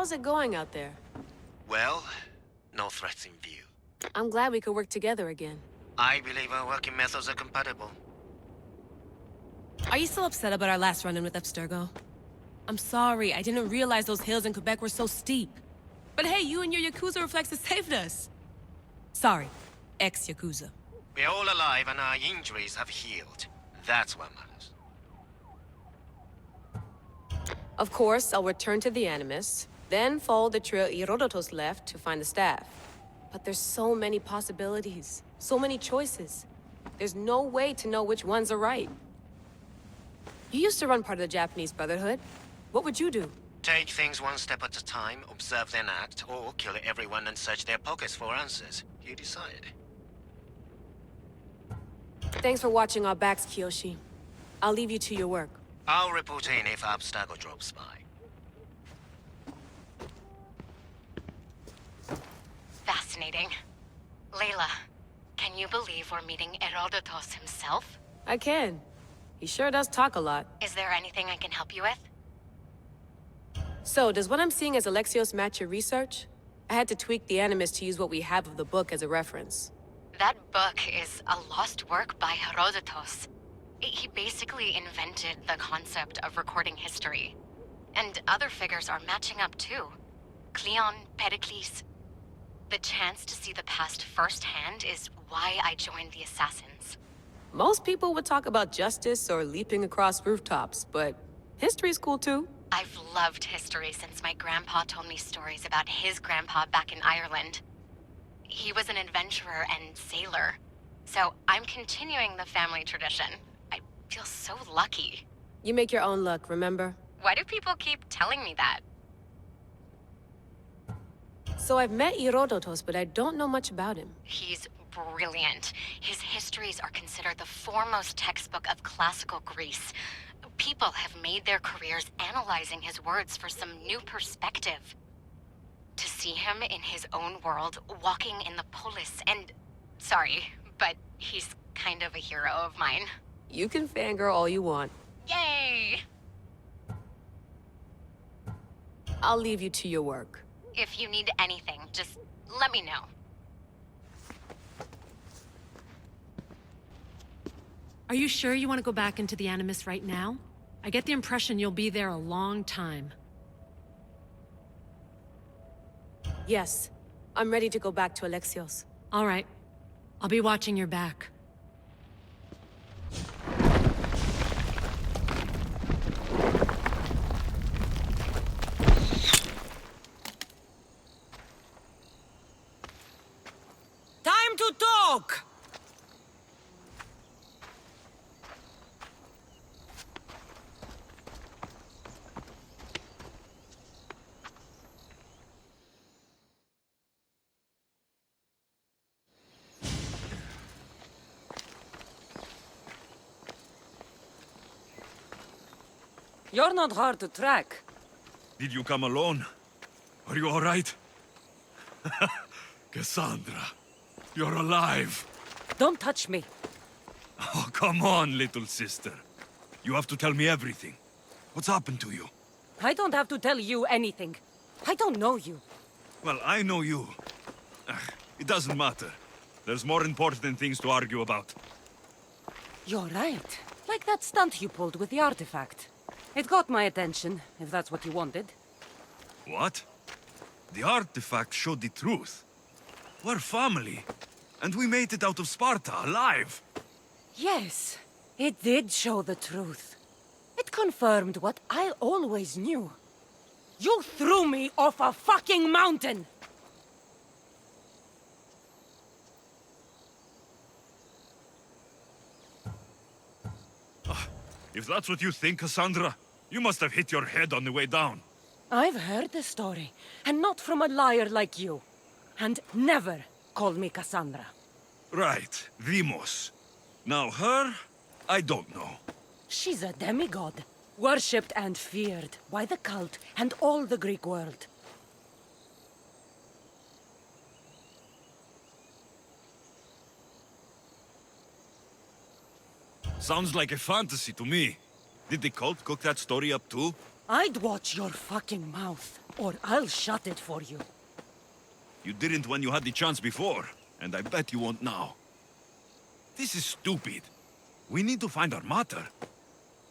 How's it going out there? Well, no threats in view. I'm glad we could work together again. I believe our working methods are compatible. Are you still upset about our last run-in with Abstergo? I'm sorry, I didn't realize those hills in Quebec were so steep. But hey, you and your Yakuza reflexes saved us. Sorry, ex-Yakuza. We're all alive and our injuries have healed. That's what matters. Of course, I'll return to the Animus, then follow the trail Herodotus left to find the staff. But there's so many possibilities, so many choices. There's no way to know which ones are right. You used to run part of the Japanese Brotherhood. What would you do? Take things one step at a time, observe then act, or kill everyone and search their pockets for answers. You decide. Thanks for watching our backs, Kiyoshi. I'll leave you to your work. I'll report in if Abstergo drops by. Fascinating. Layla, can you believe we're meeting Herodotus himself? I can. He sure does talk a lot. Is there anything I can help you with? So, does what I'm seeing as Alexios match your research? I had to tweak the Animus to use what we have of the book as a reference. That book is a lost work by Herodotus. He basically invented the concept of recording history. And other figures are matching up too. Cleon, Pericles. The chance to see the past firsthand is why I joined the Assassins. Most people would talk about justice or leaping across rooftops, but history's cool too. I've loved history since my grandpa told me stories about his grandpa back in Ireland. He was an adventurer and sailor, so I'm continuing the family tradition. I feel so lucky. You make your own luck, remember? Why do people keep telling me that? So I've met Herodotus, but I don't know much about him. He's brilliant. His histories are considered the foremost textbook of classical Greece. People have made their careers analyzing his words for some new perspective. To see him in his own world, walking in the polis, and... Sorry, but he's kind of a hero of mine. You can fangirl all you want. Yay! I'll leave you to your work. If you need anything, just let me know. Are you sure you want to go back into the Animus right now? I get the impression you'll be there a long time. Yes, I'm ready to go back to Alexios. All right. I'll be watching your back. Time to talk! You're not hard to track. Did you come alone? Are you all right? Kassandra, you're alive. Don't touch me. Oh, come on, little sister. You have to tell me everything. What's happened to you? I don't have to tell you anything. I don't know you. Well, I know you. It doesn't matter. There's more important things to argue about. You're right. Like that stunt you pulled with the artifact. It got my attention, if that's what you wanted. What? The artifact showed the truth. We're family. And we made it out of Sparta, alive. Yes, it did show the truth. It confirmed what I always knew. You threw me off a fucking mountain! If that's what you think, Kassandra, you must have hit your head on the way down. I've heard the story, and not from a liar like you. And never call me Kassandra. Right, Demos. Now her, I don't know. She's a demigod, worshipped and feared by the cult and all the Greek world. Sounds like a fantasy to me. Did the cult cook that story up too? I'd watch your fucking mouth. or I'll shut it for you. You didn't when you had the chance before, and I bet you won't now. This is stupid. We need to find our mother.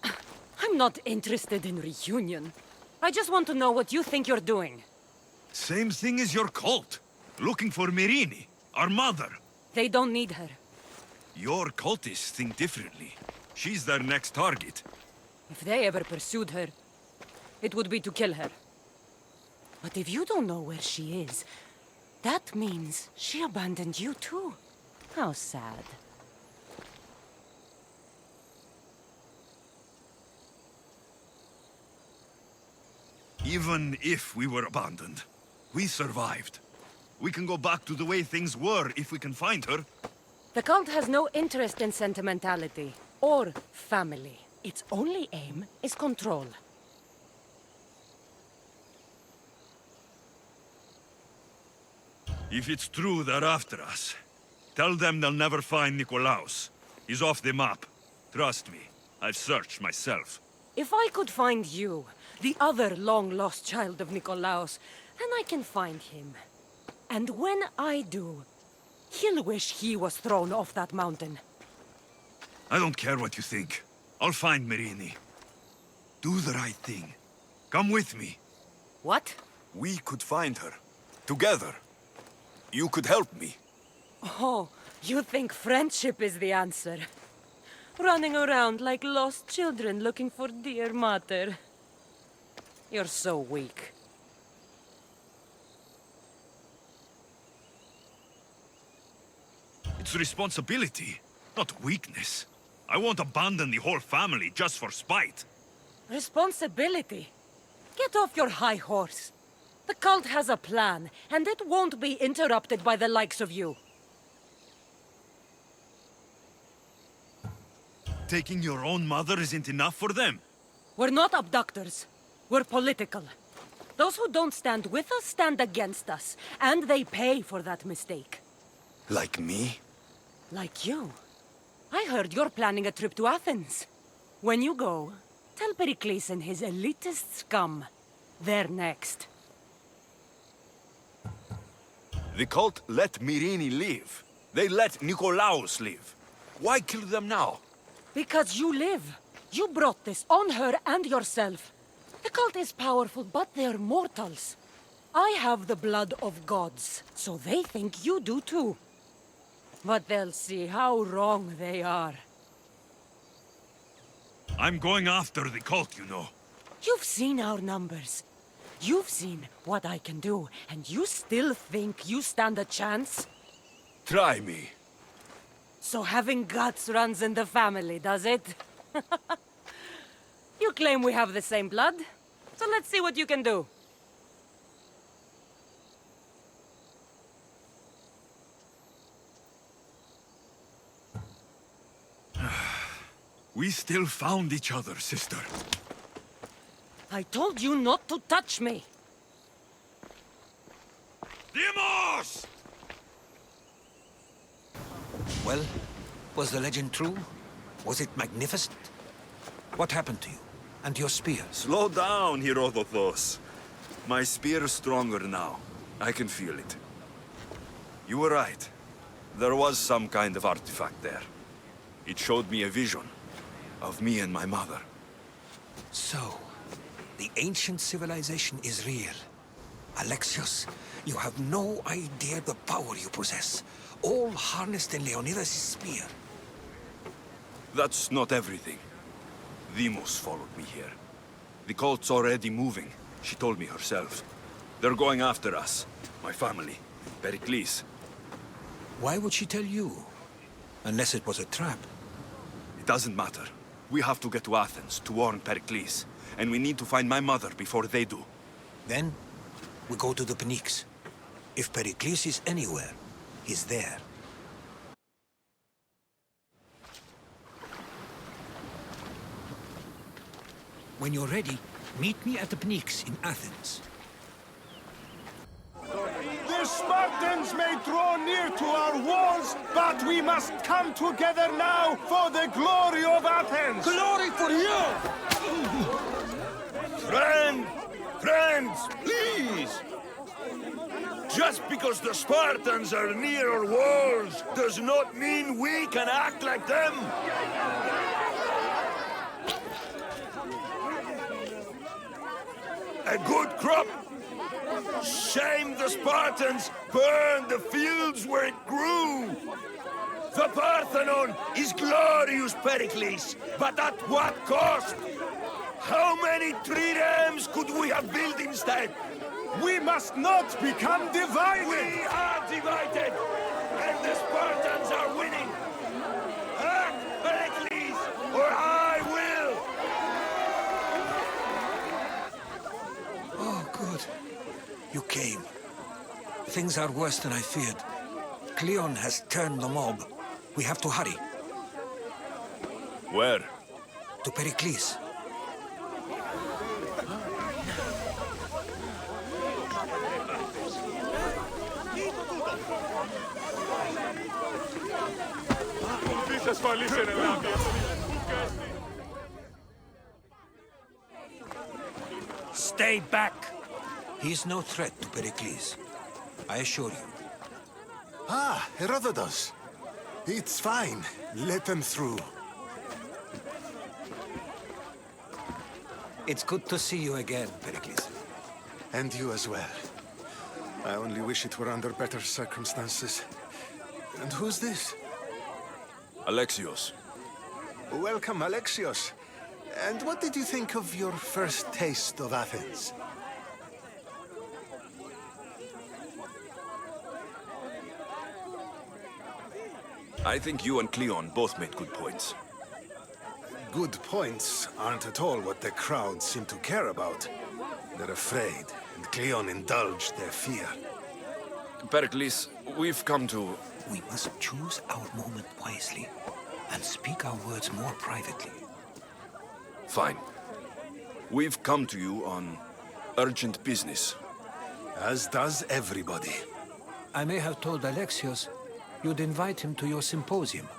I'm not interested in reunion. I just want to know what you think you're doing. Same thing as your cult. Looking for Myrrine, our mother. They don't need her. Your cultists think differently. She's their next target. If they ever pursued her, it would be to kill her. But if you don't know where she is, that means she abandoned you too. How sad. Even if we were abandoned, we survived. We can go back to the way things were if we can find her. The cult has no interest in sentimentality or family. Its only aim is control. If it's true they're after us, tell them they'll never find Nikolaos. He's off the map. Trust me, I've searched myself. If I could find you, the other long-lost child of Nikolaos, then I can find him. And when I do, he'll wish he was thrown off that mountain. I don't care what you think. I'll find Myrrine. Do the right thing. Come with me. What? We could find her. Together. You could help me. Oh, you think friendship is the answer? Running around like lost children looking for dear mater. You're so weak. It's responsibility, not weakness. I won't abandon the whole family just for spite. Responsibility? Get off your high horse. The cult has a plan, and it won't be interrupted by the likes of you. Taking your own mother isn't enough for them. We're not abductors. We're political. Those who don't stand with us stand against us, and they pay for that mistake. Like me? Like you. I heard you're planning a trip to Athens. When you go, tell Pericles and his elitist scum they're next. The cult let Myrrine live. They let Nikolaos live. Why kill them now? Because you live. You brought this on her and yourself. The cult is powerful, but they're mortals. I have the blood of gods, so they think you do too. But they'll see how wrong they are. I'm going after the cult, you know. You've seen our numbers. You've seen what I can do, and you still think you stand a chance? Try me. So having guts runs in the family, does it? You claim we have the same blood, so let's see what you can do. We still found each other, sister. I told you not to touch me. Demos! Well, was the legend true? Was it magnificent? What happened to you? And your spear? Slow down, Herodotos. My spear is stronger now. I can feel it. You were right. There was some kind of artifact there. It showed me a vision of me and my mother. So, the ancient civilization is real. Alexios, you have no idea the power you possess. All harnessed in Leonidas' spear. That's not everything. Demos followed me here. The cult's already moving. She told me herself. They're going after us. My family. Pericles. Why would she tell you? Unless it was a trap. It doesn't matter. We have to get to Athens to warn Pericles. And we need to find my mother before they do. Then, we go to the Pnyx. If Pericles is anywhere, he's there. When you're ready, meet me at the Pnyx in Athens. The Spartans may draw near to our walls, but we must come together now for the glory of Athens! Glory for you! Friends, please! Just because the Spartans are near our walls does not mean we can act like them! A good crop! Shame the Spartans burned the fields where it grew! The Parthenon is glorious, Pericles, but at what cost? How many triremes could we have built instead? We must not become divided! We are divided, and the Spartans are winning! Act, Pericles, or I will! Oh, good. You came. Things are worse than I feared. Cleon has turned the mob. We have to hurry. Where? To Pericles. Stay back! He is no threat to Pericles. I assure you. Ah, Herodotus. It's fine. Let them through. It's good to see you again, Pericles. And you as well. I only wish it were under better circumstances. And who's this? Alexios. Welcome, Alexios. And what did you think of your first taste of Athens? I think you and Cleon both made good points. Good points aren't at all what the crowd seem to care about. They're afraid, and Cleon indulged their fear. Pericles, we've come to... We must choose our moment wisely, and speak our words more privately. Fine. We've come to you on urgent business. As does everybody. I may have told Alexios you'd invite him to your symposium.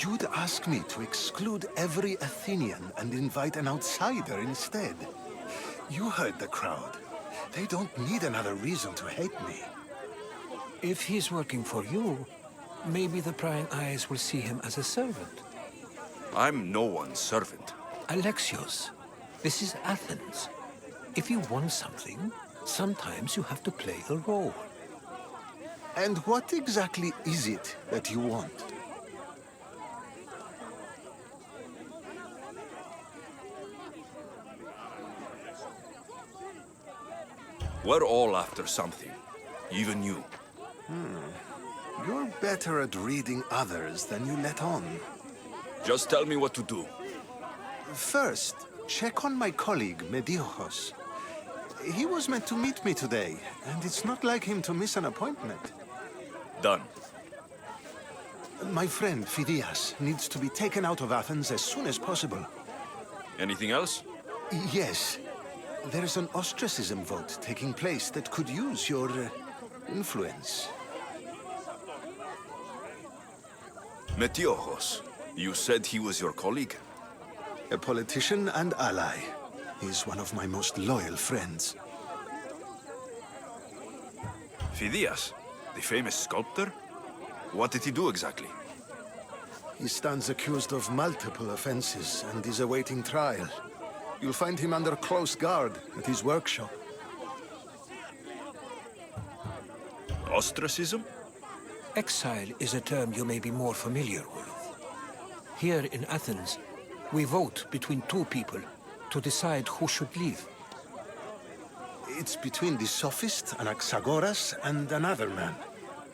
You'd ask me to exclude every Athenian and invite an outsider instead. You heard the crowd. They don't need another reason to hate me. If he's working for you, maybe the prying eyes will see him as a servant. I'm no one's servant. Alexios, this is Athens. If you want something, sometimes you have to play a role. And what exactly is it that you want? We're all after something. Even you. You're better at reading others than you let on. Just tell me what to do. First, check on my colleague, Mediochos. He was meant to meet me today, and it's not like him to miss an appointment. Done. My friend, Phidias, needs to be taken out of Athens as soon as possible. Anything else? Yes. There's an ostracism vote taking place that could use your influence. Metiochos. You said he was your colleague? A politician and ally. He's one of my most loyal friends. Phidias, the famous sculptor? What did he do exactly? He stands accused of multiple offenses and is awaiting trial. You'll find him under close guard at his workshop. Ostracism? Exile is a term you may be more familiar with. Here in Athens, we vote between two people to decide who should leave. It's between the sophist Anaxagoras and another man,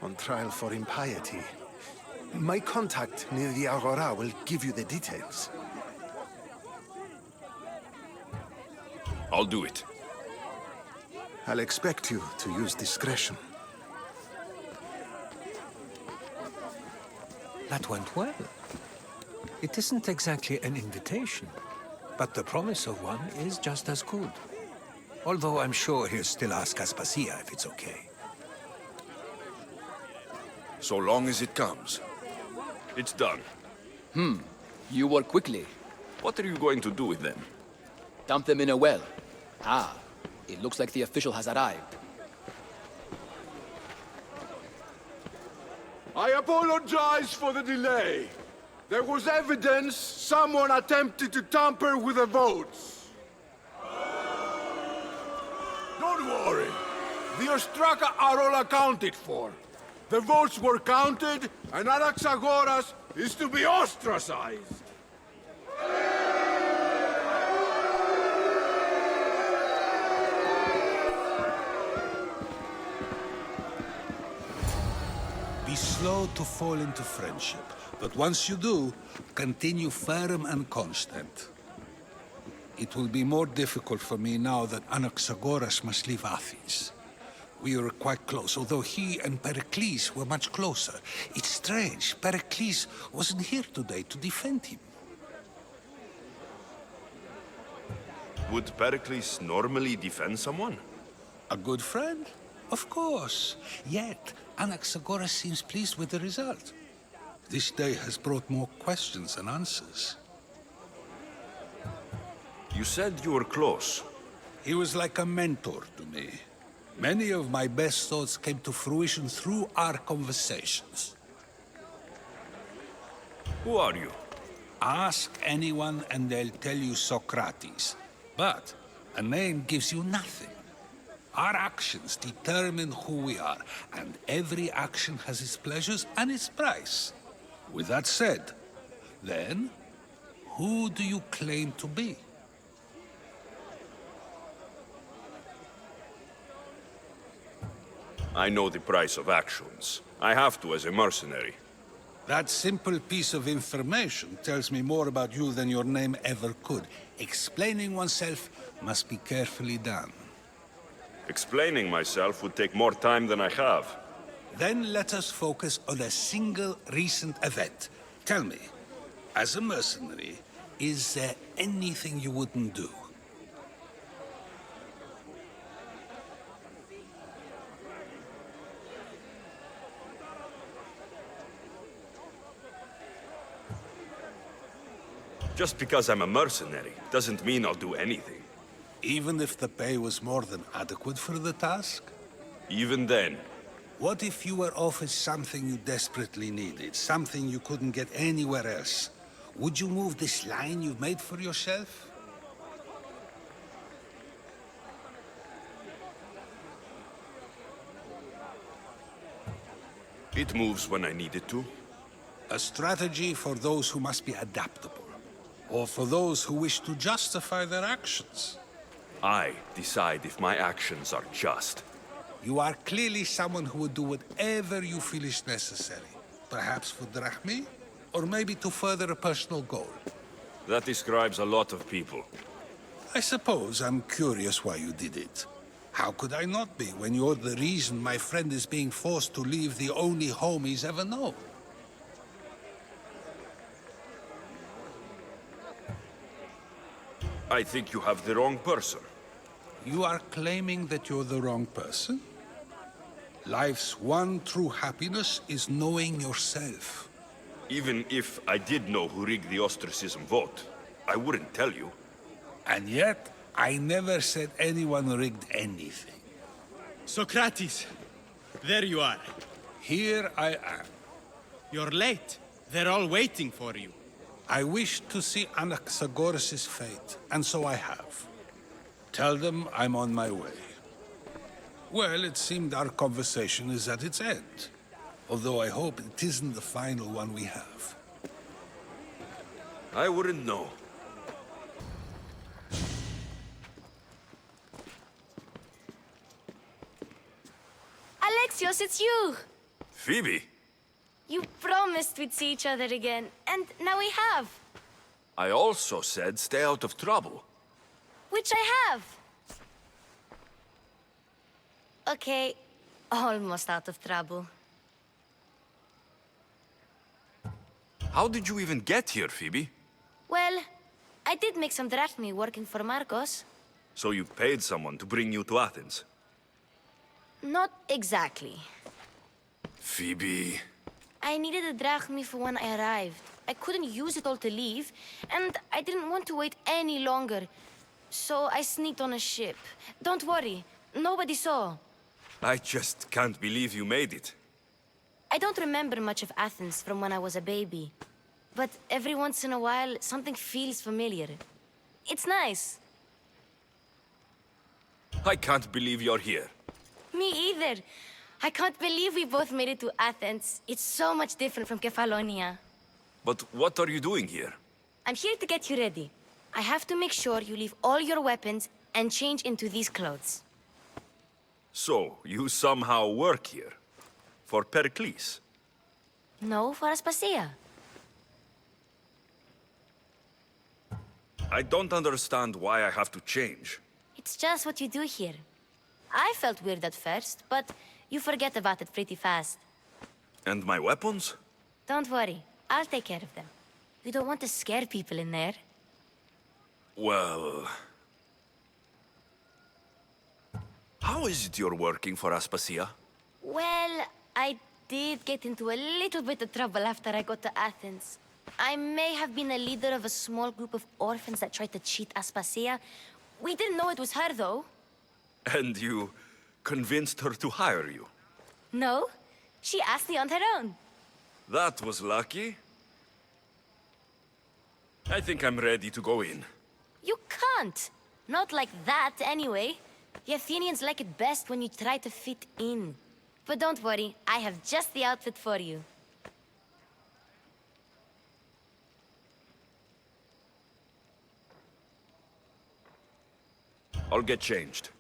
on trial for impiety. My contact near the Agora will give you the details. I'll do it. I'll expect you to use discretion. That went well. It isn't exactly an invitation, but the promise of one is just as good. Although I'm sure he'll still ask Aspasia if it's okay. So long as it comes. It's done. You work quickly. What are you going to do with them? Dump them in a well. Ah, It looks like the official has arrived. I apologize for the delay. There was evidence someone attempted to tamper with the votes. Don't worry. The Ostraka are all accounted for. The votes were counted, and Anaxagoras is to be ostracized. Be slow to fall into friendship, but once you do, continue firm and constant. It will be more difficult for me now that Anaxagoras must leave Athens. We were quite close, although he and Pericles were much closer. It's strange, Pericles wasn't here today to defend him. Would Pericles normally defend someone? A good friend? Of course. Yet, Anaxagoras seems pleased with the result. This day has brought more questions than answers. You said you were close. He was like a mentor to me. Many of my best thoughts came to fruition through our conversations. Who are you? Ask anyone and they'll tell you Socrates. But a name gives you nothing. Our actions determine who we are, and every action has its pleasures and its price. With that said, then, who do you claim to be? I know the price of actions. I have to as a mercenary. That simple piece of information tells me more about you than your name ever could. Explaining oneself must be carefully done. Explaining myself would take more time than I have. Then let us focus on a single recent event. Tell me, as a mercenary, is there anything you wouldn't do? Just because I'm a mercenary doesn't mean I'll do anything. Even if the pay was more than adequate for the task? Even then. What if you were offered something you desperately needed, something you couldn't get anywhere else? Would you move this line you've made for yourself? It moves when I need it to. A strategy for those who must be adaptable, or for those who wish to justify their actions. I decide if my actions are just. You are clearly someone who would do whatever you feel is necessary. Perhaps for drachmi, or maybe to further a personal goal. That describes a lot of people. I suppose I'm curious why you did it. How could I not be when you're the reason my friend is being forced to leave the only home he's ever known? I think you have the wrong person. You are claiming that you're the wrong person? Life's one true happiness is knowing yourself. Even if I did know who rigged the ostracism vote, I wouldn't tell you. And yet, I never said anyone rigged anything. Socrates! There you are. Here I am. You're late. They're all waiting for you. I wish to see Anaxagoras' fate, and so I have. Tell them I'm on my way. Well, it seemed our conversation is at its end. Although I hope it isn't the final one we have. I wouldn't know. Alexios, it's you! Phoebe! You promised we'd see each other again, and now we have. I also said stay out of trouble. Which I have. Okay, almost out of trouble. How did you even get here, Phoebe? Well, I did make some drachmi working for Markos. So you paid someone to bring you to Athens? Not exactly. Phoebe... I needed a drachmi for when I arrived. I couldn't use it all to leave, and I didn't want to wait any longer. so I sneaked on a ship. Don't worry, nobody saw. I just can't believe you made it. I don't remember much of Athens from when I was a baby. But every once in a while, something feels familiar. It's nice. I can't believe you're here. Me either. I can't believe we both made it to Athens. It's so much different from Kephallonia. But what are you doing here? I'm here to get you ready. I have to make sure you leave all your weapons and change into these clothes. So, you somehow work here? For Pericles? No, for Aspasia. I don't understand why I have to change. It's just what you do here. I felt weird at first, but you forget about it pretty fast. And my weapons? Don't worry, I'll take care of them. You don't want to scare people in there. Well... How is it you're working for Aspasia? Well, I did get into a little bit of trouble after I got to Athens. I may have been a leader of a small group of orphans that tried to cheat Aspasia. We didn't know it was her, though. And you convinced her to hire you? No, she asked me on her own. That was lucky. I think I'm ready to go in. You can't. Not like that, anyway. The Athenians like it best when you try to fit in. But don't worry, I have just the outfit for you. I'll get changed.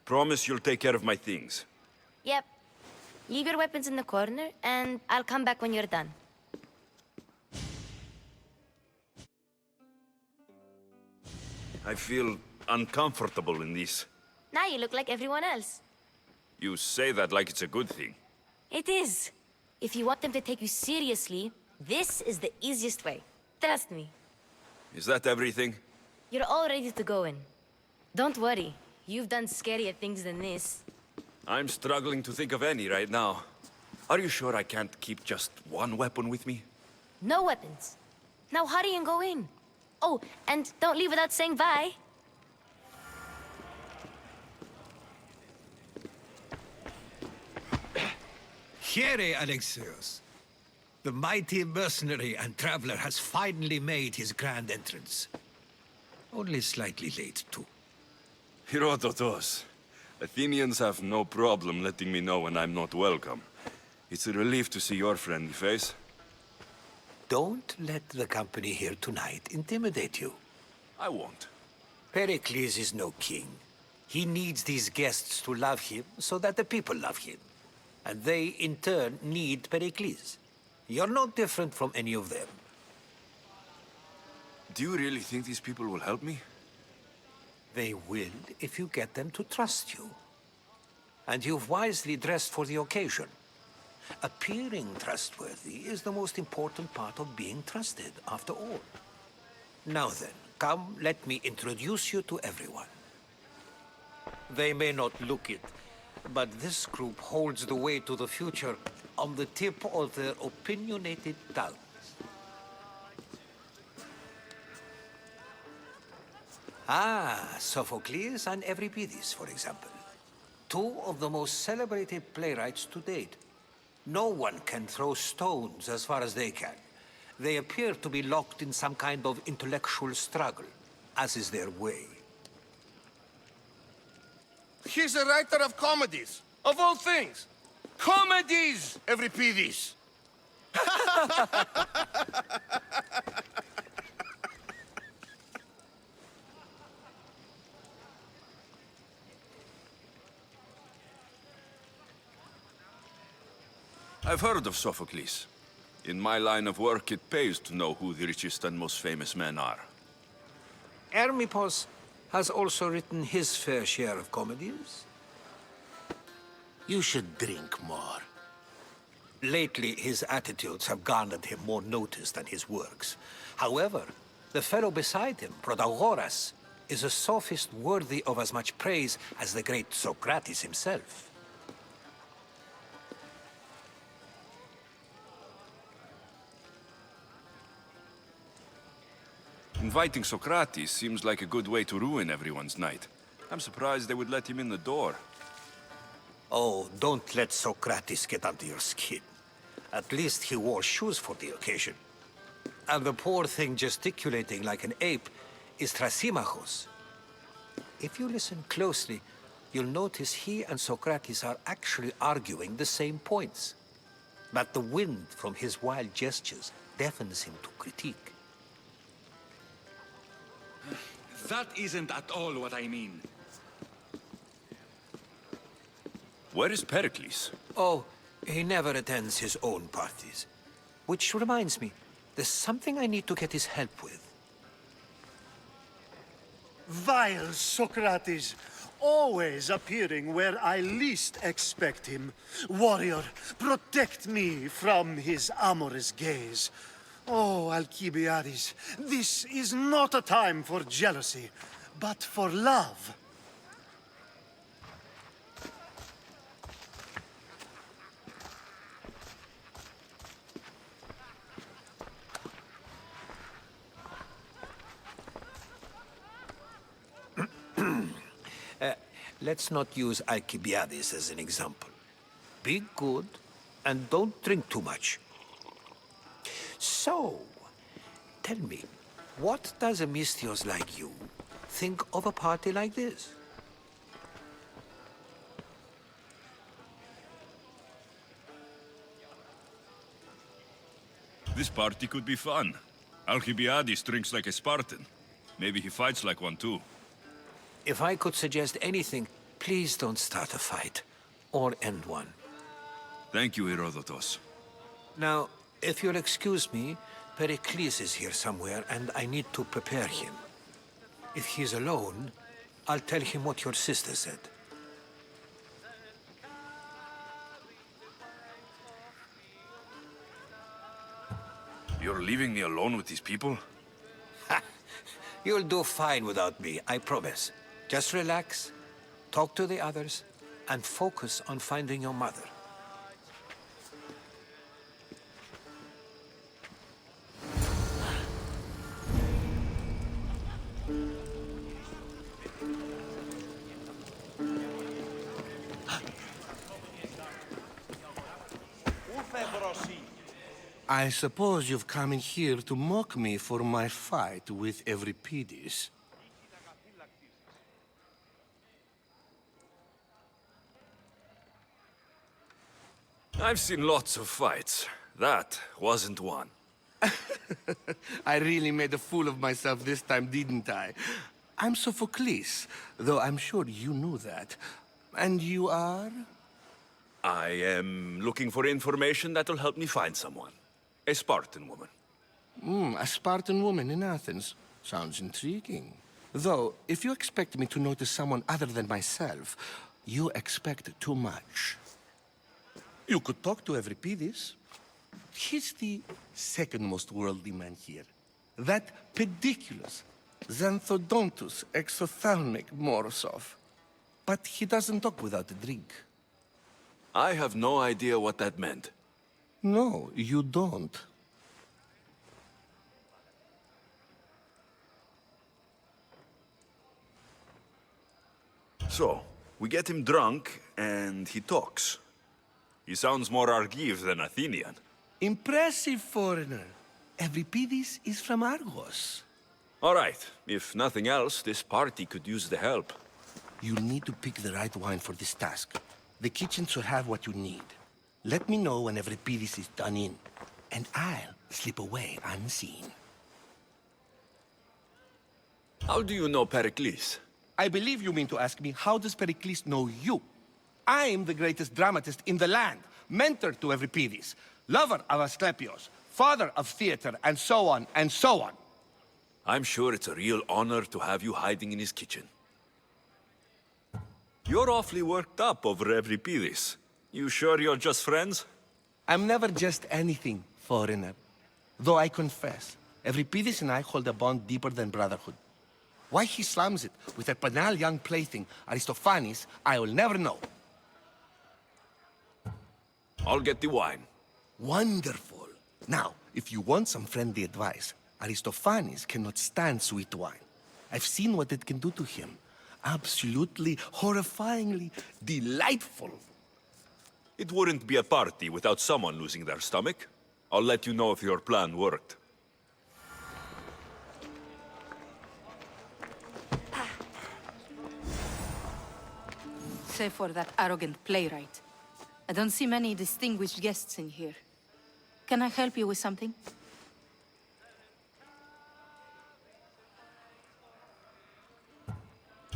Promise you'll take care of my things. Yep. Leave your weapons in the corner, and I'll come back when you're done. I feel uncomfortable in this. Now you look like everyone else. You say that like it's a good thing. It is. If you want them to take you seriously, this is the easiest way. Trust me. Is that everything? You're all ready to go in. Don't worry. You've done scarier things than this. I'm struggling to think of any right now. Are you sure I can't keep just one weapon with me? No weapons. Now hurry and go in. Oh, and don't leave without saying bye. Here, Alexios. The mighty mercenary and traveler has finally made his grand entrance. Only slightly late, too. Herodotus. Athenians have no problem letting me know when I'm not welcome. It's a relief to see your friendly face. Don't let the company here tonight intimidate you. I won't. Pericles is no king. He needs these guests to love him so that the people love him. And they, in turn, need Pericles. You're no different from any of them. Do you really think these people will help me? They will if you get them to trust you. And you've wisely dressed for the occasion. Appearing trustworthy is the most important part of being trusted, after all. Now then, come, let me introduce you to everyone. They may not look it, but this group holds the way to the future on the tip of their opinionated tongues. Ah, Sophocles and Euripides, for example. Two of the most celebrated playwrights to date. No one can throw stones as far as they can. They appear to be locked in some kind of intellectual struggle, as is their way. He's a writer of comedies, of all things. Comedies, Euripides. I've heard of Sophocles. In my line of work, it pays to know who the richest and most famous men are. Hermippos has also written his fair share of comedies. You should drink more. Lately, his attitudes have garnered him more notice than his works. However, the fellow beside him, Protagoras, is a sophist worthy of as much praise as the great Socrates himself. Inviting Socrates seems like a good way to ruin everyone's night. I'm surprised they would let him in the door. Oh, don't let Socrates get under your skin. At least he wore shoes for the occasion. And the poor thing gesticulating like an ape is Thrasymachos. If you listen closely, you'll notice he and Socrates are actually arguing the same points. But the wind from his wild gestures deafens him to critique. That isn't at all what I mean. Where is Pericles? Oh, he never attends his own parties. Which reminds me, there's something I need to get his help with. Vile Socrates, always appearing where I least expect him. Warrior, protect me from his amorous gaze. Oh, Alcibiades, this is not a time for jealousy, but for love. Let's not use Alcibiades as an example. Be good, and don't drink too much. So, tell me, what does a Mystios like you think of a party like this? This party could be fun. Alcibiades drinks like a Spartan. Maybe he fights like one too. If I could suggest anything, please don't start a fight, or end one. Thank you, Herodotus. Now, if you'll excuse me, Pericles is here somewhere, and I need to prepare him. If he's alone, I'll tell him what your sister said. You're leaving me alone with these people? Ha! You'll do fine without me, I promise. Just relax, talk to the others, and focus on finding your mother. I suppose you've come in here to mock me for my fight with Euripides. I've seen lots of fights. That wasn't one. I really made a fool of myself this time, didn't I? I'm Sophocles, though I'm sure you knew that. And you are? I am looking for information that will help me find someone. A Spartan woman. A Spartan woman in Athens. Sounds intriguing. Though, if you expect me to notice someone other than myself, you expect too much. You could talk to Euripides. He's the second most worldly man here. That pediculous, xanthodontus exophthalmic Morosov. But he doesn't talk without a drink. I have no idea what that meant. No, you don't. So, we get him drunk, and he talks. He sounds more Argive than Athenian. Impressive, foreigner. Euripides is from Argos. All right. If nothing else, this party could use the help. You'll need to pick the right wine for this task. The kitchen should have what you need. Let me know when Euripides is done in, and I'll slip away unseen. How do you know Pericles? I believe you mean to ask me, how does Pericles know you? I'm the greatest dramatist in the land, mentor to Euripides, lover of Asclepios, father of theater, and so on, and so on. I'm sure it's a real honor to have you hiding in his kitchen. You're awfully worked up over Euripides. You sure you're just friends? I'm never just anything, foreigner. Though I confess, Euripides and I hold a bond deeper than brotherhood. Why he slams it with a banal young plaything, Aristophanes, I will never know. I'll get the wine. Wonderful. Now, if you want some friendly advice, Aristophanes cannot stand sweet wine. I've seen what it can do to him. Absolutely, horrifyingly delightful. It wouldn't be a party without someone losing their stomach. I'll let you know if your plan worked. Save for that arrogant playwright. I don't see many distinguished guests in here. Can I help you with something?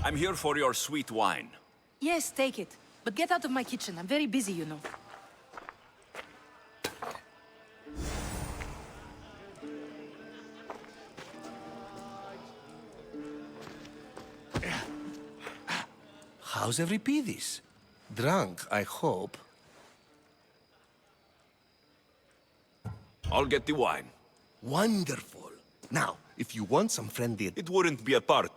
I'm here for your sweet wine. Yes, take it. But get out of my kitchen. I'm very busy, you know. How's Euripides? Drunk, I hope. I'll get the wine. Wonderful. Now, if you want some friendly... It wouldn't be a party.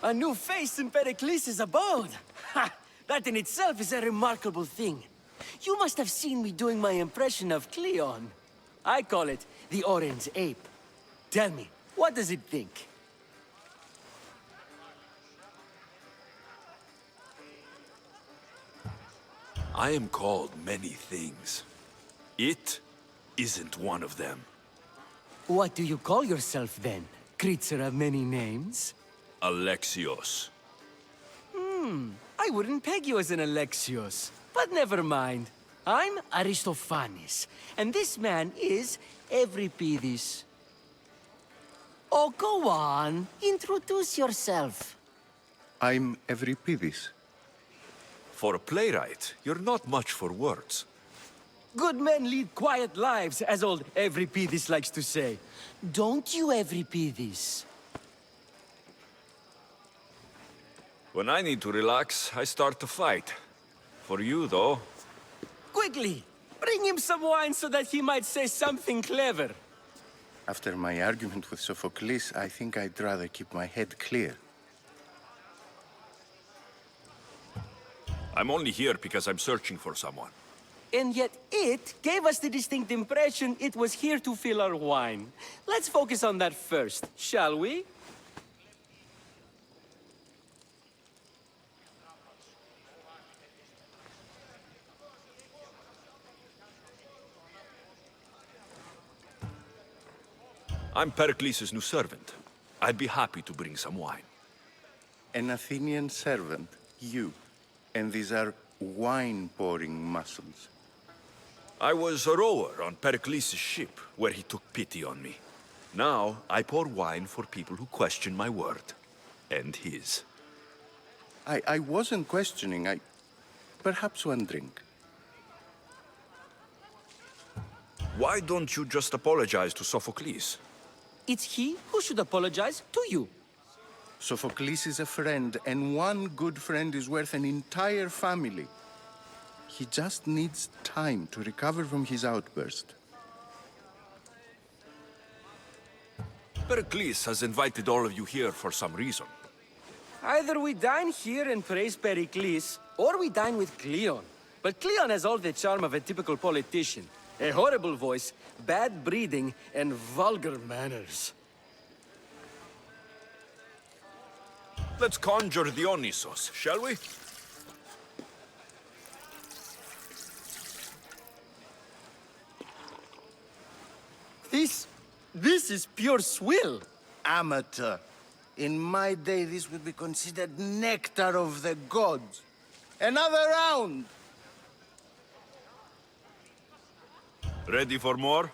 A new face in Pericles' abode! Ha! That in itself is a remarkable thing. You must have seen me doing my impression of Cleon. I call it the Orange Ape. Tell me, what does it think? I am called many things. It isn't one of them. What do you call yourself then? Creature of many names? Alexios. I wouldn't peg you as an Alexios. But never mind. I'm Aristophanes, and this man is Euripides. Oh, go on. Introduce yourself. I'm Euripides. For a playwright, you're not much for words. Good men lead quiet lives, as old Euripides likes to say. Don't you, Euripides? When I need to relax, I start to fight. For you, though... Quickly! Bring him some wine so that he might say something clever. After my argument with Sophocles, I think I'd rather keep my head clear. I'm only here because I'm searching for someone. And yet it gave us the distinct impression it was here to fill our wine. Let's focus on that first, shall we? I'm Pericles' new servant. I'd be happy to bring some wine. An Athenian servant, you. And these are wine-pouring muscles. I was a rower on Pericles' ship, where he took pity on me. Now, I pour wine for people who question my word. And his. I wasn't questioning, perhaps one drink. Why don't you just apologize to Sophocles? It's he who should apologize to you. Sophocles is a friend, and one good friend is worth an entire family. He just needs time to recover from his outburst. Pericles has invited all of you here for some reason. Either we dine here and praise Pericles, or we dine with Cleon. But Cleon has all the charm of a typical politician. A horrible voice, bad breeding, and vulgar manners. Let's conjure Dionysos, shall we? This is pure swill. Amateur. In my day, this would be considered nectar of the gods. Another round! Ready for more?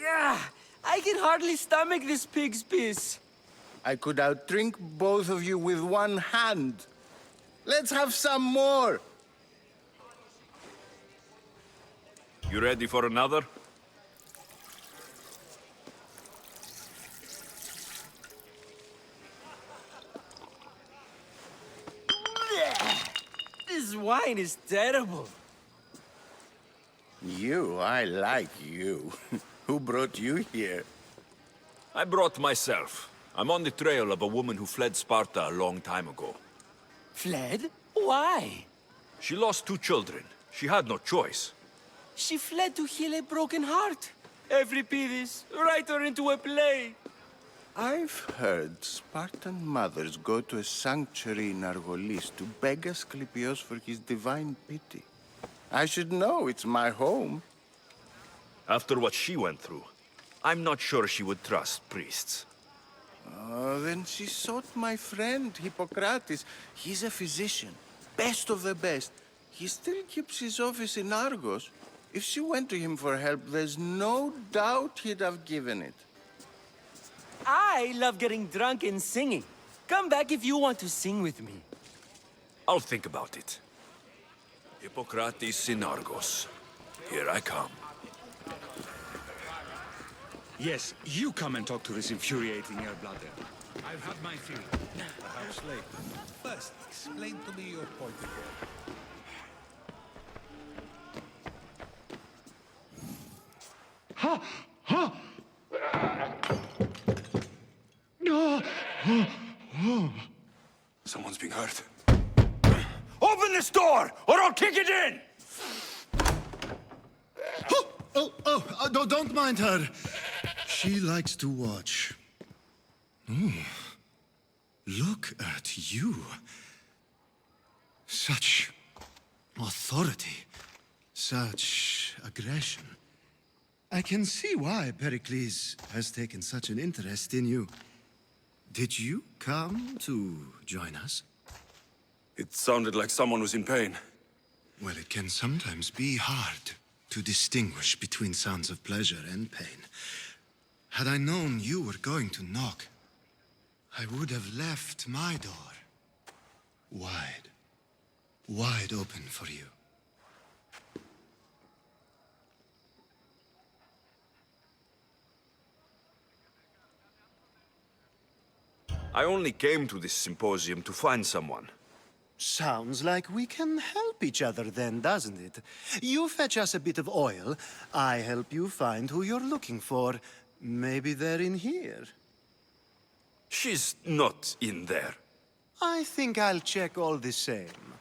Yeah, I can hardly stomach this pig's piss. I could outdrink both of you with one hand. Let's have some more! You ready for another? This wine is terrible. I like you. Who brought you here? I brought myself. I'm on the trail of a woman who fled Sparta a long time ago. Fled? Why? She lost 2 children. She had no choice. She fled to heal a broken heart. Euripides, write her into a play. I've heard Spartan mothers go to a sanctuary in Argolis to beg Asclepios for his divine pity. I should know, it's my home. After what she went through, I'm not sure she would trust priests. Oh, then she sought my friend, Hippocrates. He's a physician, best of the best. He still keeps his office in Argos. If she went to him for help, there's no doubt he'd have given it. I love getting drunk and singing. Come back if you want to sing with me. I'll think about it. Hippocrates in Argos. Here I come. Yes, you come and talk to this infuriating air-blooder. I've had my fill. Perhaps later. First, explain to me your point of view. Ha! Ha! Someone's being hurt. Open this door, or I'll kick it in! Don't mind her. She likes to watch. Look at you. Such authority. Such aggression. I can see why Pericles has taken such an interest in you. Did you come to join us? It sounded like someone was in pain. Well, it can sometimes be hard to distinguish between sounds of pleasure and pain. Had I known you were going to knock, I would have left my door wide open for you. I only came to this symposium to find someone. Sounds like we can help each other then, doesn't it? You fetch us a bit of oil, I help you find who you're looking for. Maybe they're in here. She's not in there. I think I'll check all the same.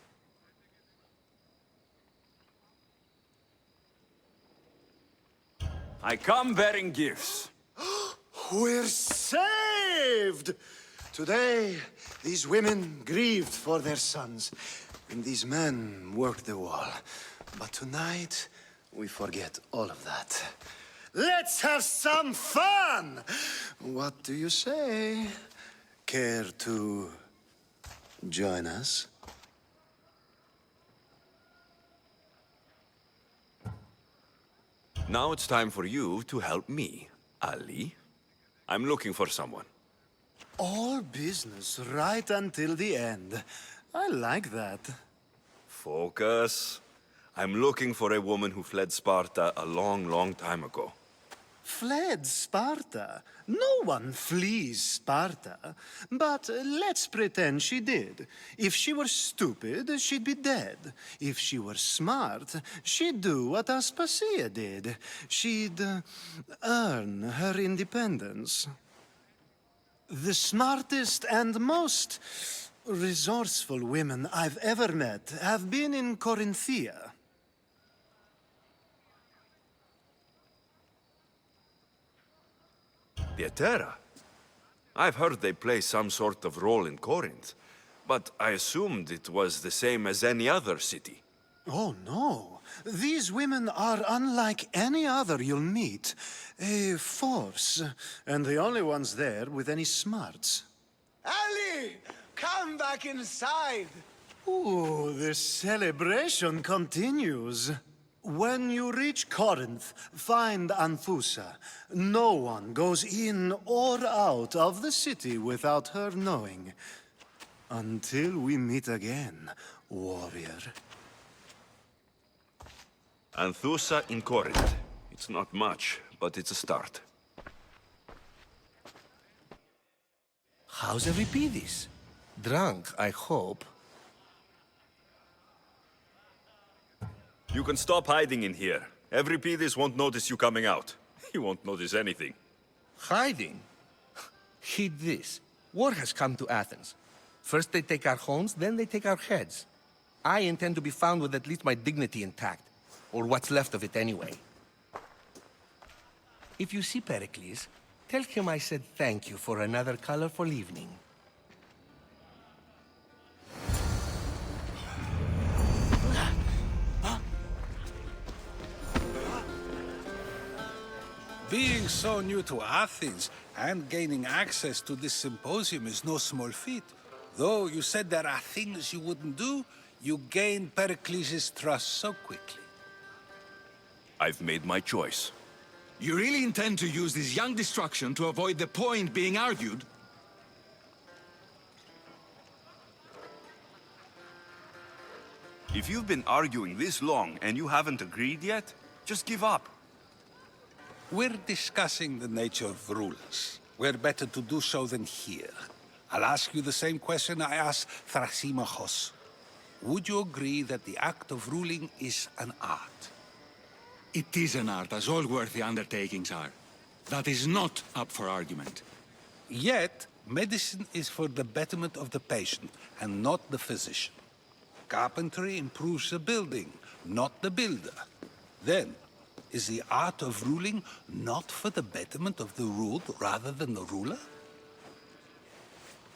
I come bearing gifts. We're saved! Today, these women grieved for their sons, and these men worked the wall. But tonight, we forget all of that. Let's have some fun! What do you say? Care to join us? Now it's time for you to help me, Ali. I'm looking for someone. All business right until the end. I like that. Focus. I'm looking for a woman who fled Sparta a long, long time ago. Fled Sparta? No one flees Sparta. But let's pretend she did. If she were stupid, she'd be dead. If she were smart, she'd do what Aspasia did. She'd earn her independence. The smartest and most resourceful women I've ever met have been in Corinthia. Pietera? I've heard they play some sort of role in Corinth, but I assumed it was the same as any other city. Oh, no. These women are unlike any other you'll meet. A force, and the only ones there with any smarts. Ali! Come back inside! Ooh, the celebration continues. When you reach Corinth, find Anthusa. No one goes in or out of the city without her knowing. Until we meet again, warrior. Anthusa in Corinth. It's not much, but it's a start. How's Euripides? Drunk, I hope. You can stop hiding in here. Euripides won't notice you coming out. He won't notice anything. Hiding? Heed this. War has come to Athens. First they take our homes, then they take our heads. I intend to be found with at least my dignity intact. Or what's left of it anyway. If you see Pericles, tell him I said thank you for another colorful evening. Being so new to Athens and gaining access to this symposium is no small feat. Though you said there are things you wouldn't do, you gained Pericles' trust so quickly. I've made my choice. You really intend to use this young destruction to avoid the point being argued? If you've been arguing this long and you haven't agreed yet, just give up. We're discussing the nature of rulers. Where better to do so than here? I'll ask you the same question I asked Thrasymachos. Would you agree that the act of ruling is an art? It is an art, as all worthy undertakings are. That is not up for argument. Yet, medicine is for the betterment of the patient, and not the physician. Carpentry improves the building, not the builder. Then, is the art of ruling not for the betterment of the ruled rather than the ruler?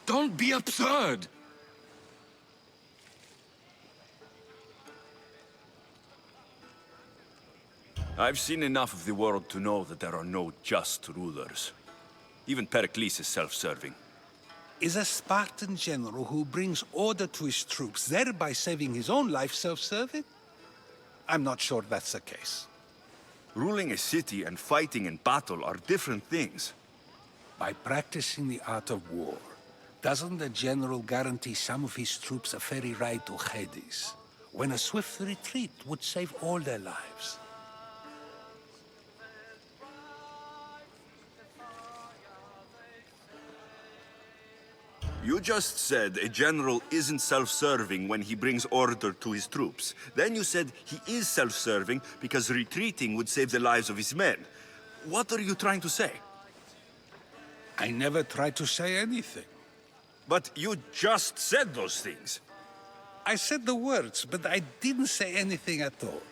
Don't be absurd! I've seen enough of the world to know that there are no just rulers. Even Pericles is self-serving. Is a Spartan general who brings order to his troops, thereby saving his own life, self-serving? I'm not sure that's the case. Ruling a city and fighting in battle are different things. By practicing the art of war, doesn't the general guarantee some of his troops a ferry ride to Hades, when a swift retreat would save all their lives? You just said a general isn't self-serving when he brings order to his troops. Then you said he is self-serving because retreating would save the lives of his men. What are you trying to say? I never tried to say anything. But you just said those things. I said the words, but I didn't say anything at all.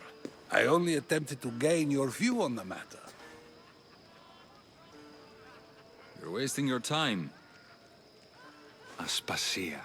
I only attempted to gain your view on the matter. You're wasting your time. Aspasia.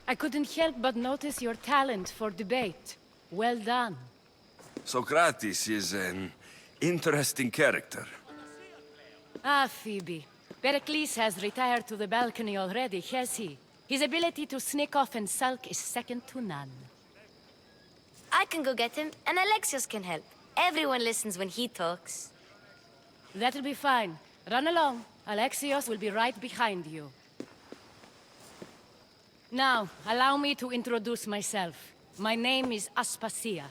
I couldn't help but notice your talent for debate. Well done. Socrates is an interesting character. Ah, Phoebe. Pericles has retired to the balcony already, has he? His ability to sneak off and sulk is second to none. I can go get him, and Alexios can help. Everyone listens when he talks. That'll be fine. Run along. Alexios will be right behind you. Now, allow me to introduce myself. My name is Aspasia.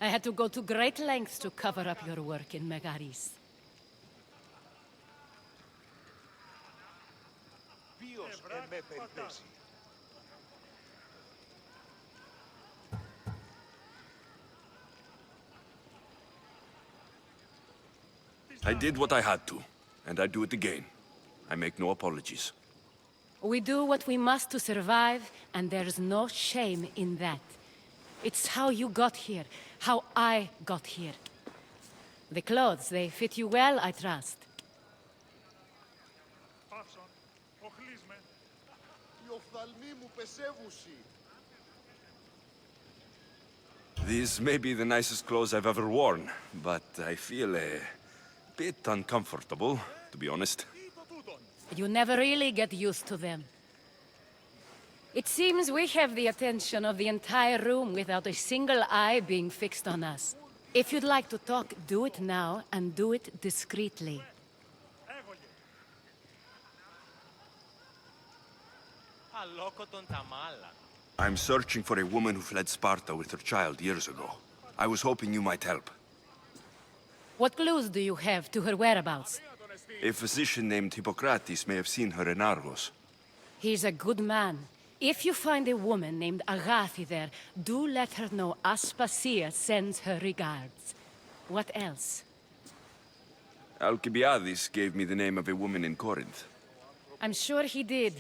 I had to go to great lengths to cover up your work in Megaris. I did what I had to, and I do it again. I make no apologies. We do what we must to survive, and there's no shame in that. It's how you got here, how I got here. The clothes, they fit you well, I trust. These may be the nicest clothes I've ever worn, but I feel a bit uncomfortable, to be honest. You never really get used to them. It seems we have the attention of the entire room without a single eye being fixed on us. If you'd like to talk, do it now, and do it discreetly. I'm searching for a woman who fled Sparta with her child years ago. I was hoping you might help. What clues do you have to her whereabouts? A physician named Hippocrates may have seen her in Argos. He's a good man. If you find a woman named Agathi there, do let her know Aspasia sends her regards. What else? Alcibiades gave me the name of a woman in Corinth. I'm sure he did.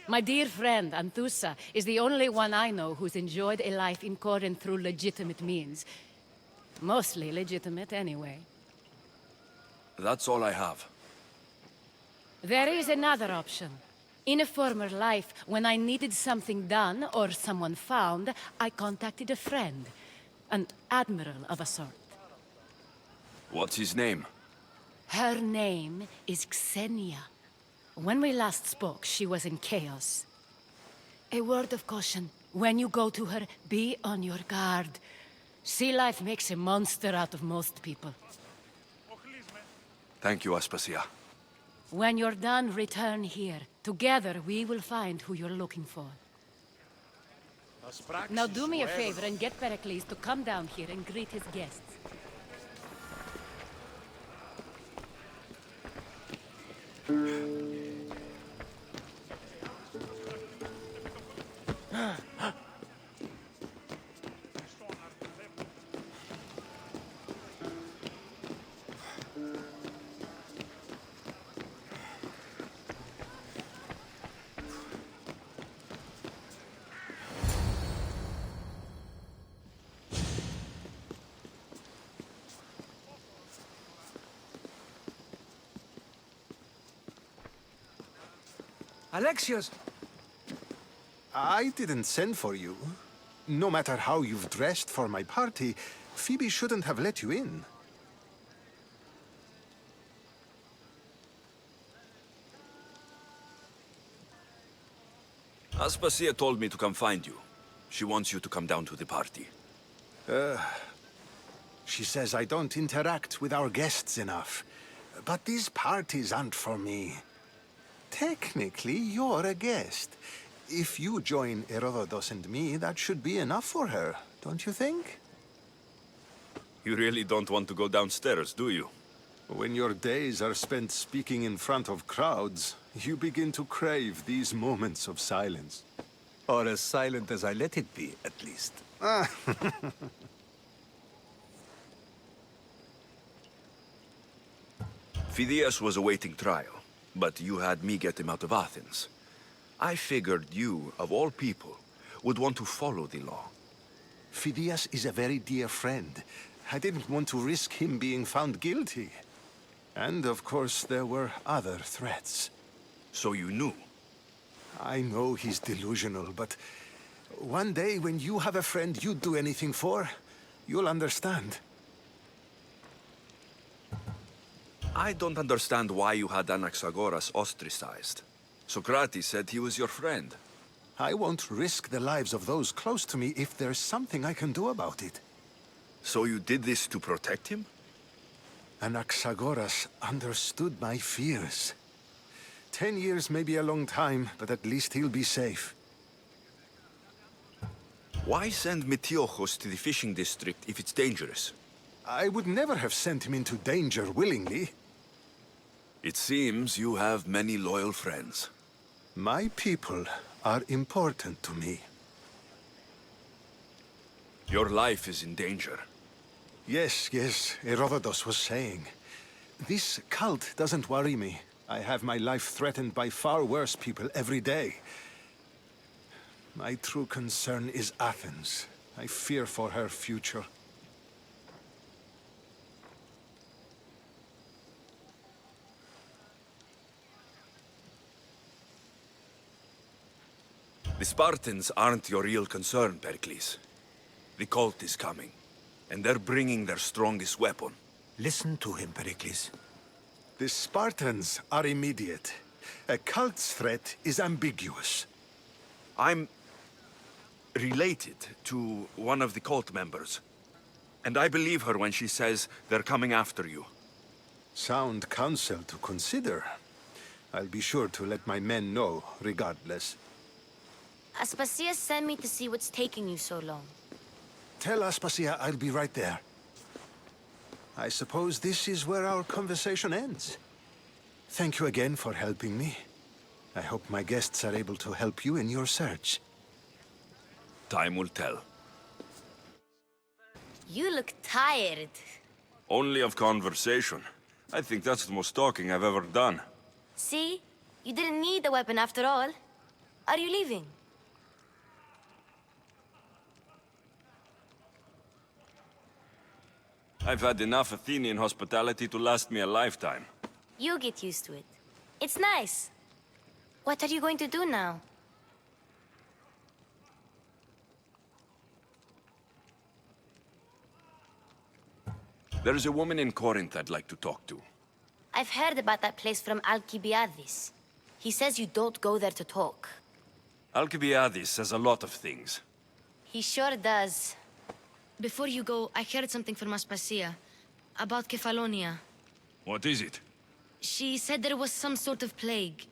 My dear friend, Anthusa, is the only one I know who's enjoyed a life in Corinth through legitimate means. Mostly legitimate, anyway. That's all I have. There is another option. In a former life, when I needed something done or someone found, I contacted a friend. An admiral of a sort. What's his name? Her name is Xenia. When we last spoke, she was in chaos. A word of caution. When you go to her, be on your guard. Sea life makes a monster out of most people. Thank you, Aspasia. When you're done, return here. Together, we will find who you're looking for. Now do me a favor and get Pericles to come down here and greet his guests. Alexios! I didn't send for you. No matter how you've dressed for my party, Phoebe shouldn't have let you in. Aspasia told me to come find you. She wants you to come down to the party. She says I don't interact with our guests enough. But these parties aren't for me. Technically, you're a guest. If you join Herodotus and me, that should be enough for her, don't you think? You really don't want to go downstairs, do you? When your days are spent speaking in front of crowds, you begin to crave these moments of silence. Or as silent as I let it be, at least. Phidias was awaiting trial, but you had me get him out of Athens. I figured you, of all people, would want to follow the law. Phidias is a very dear friend. I didn't want to risk him being found guilty. And, of course, there were other threats. So you knew? I know he's delusional, but one day when you have a friend you'd do anything for, you'll understand. I don't understand why you had Anaxagoras ostracized. Socrates said he was your friend. I won't risk the lives of those close to me if there's something I can do about it. So you did this to protect him? Anaxagoras understood my fears. 10 years may be a long time, but at least he'll be safe. Why send Metiochos to the fishing district if it's dangerous? I would never have sent him into danger willingly. It seems you have many loyal friends. My people are important to me. Your life is in danger. Yes, Herodotus was saying. This cult doesn't worry me. I have my life threatened by far worse people every day. My true concern is Athens. I fear for her future. The Spartans aren't your real concern, Pericles. The cult is coming, and they're bringing their strongest weapon. Listen to him, Pericles. The Spartans are immediate. A cult's threat is ambiguous. I'm related to one of the cult members. And I believe her when she says they're coming after you. Sound counsel to consider. I'll be sure to let my men know, regardless. Aspasia sent me to see what's taking you so long. Tell Aspasia I'll be right there. I suppose this is where our conversation ends. Thank you again for helping me. I hope my guests are able to help you in your search. Time will tell. You look tired. Only of conversation. I think that's the most talking I've ever done. See? You didn't need the weapon after all. Are you leaving? I've had enough Athenian hospitality to last me a lifetime. You get used to it. It's nice. What are you going to do now? There's a woman in Corinth I'd like to talk to. I've heard about that place from Alcibiades. He says you don't go there to talk. Alcibiades says a lot of things. He sure does. Before you go, I heard something from Aspasia about Kephallonia. What is it? She said there was some sort of plague.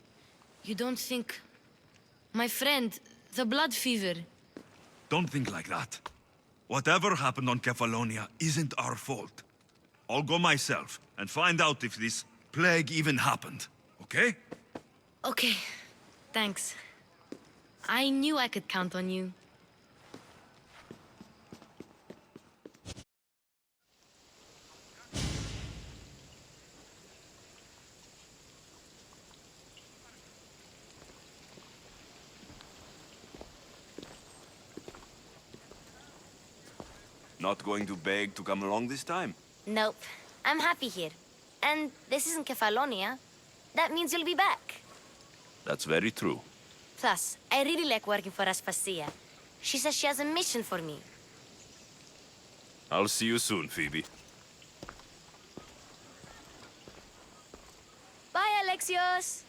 You don't think... My friend, the blood fever. Don't think like that. Whatever happened on Kephallonia isn't our fault. I'll go myself and find out if this plague even happened, okay? Okay, thanks. I knew I could count on you. Not going to beg to come along this time? Nope. I'm happy here. And this isn't Kephallonia. That means you'll be back. That's very true. Plus, I really like working for Aspasia. She says she has a mission for me. I'll see you soon, Phoebe. Bye, Alexios!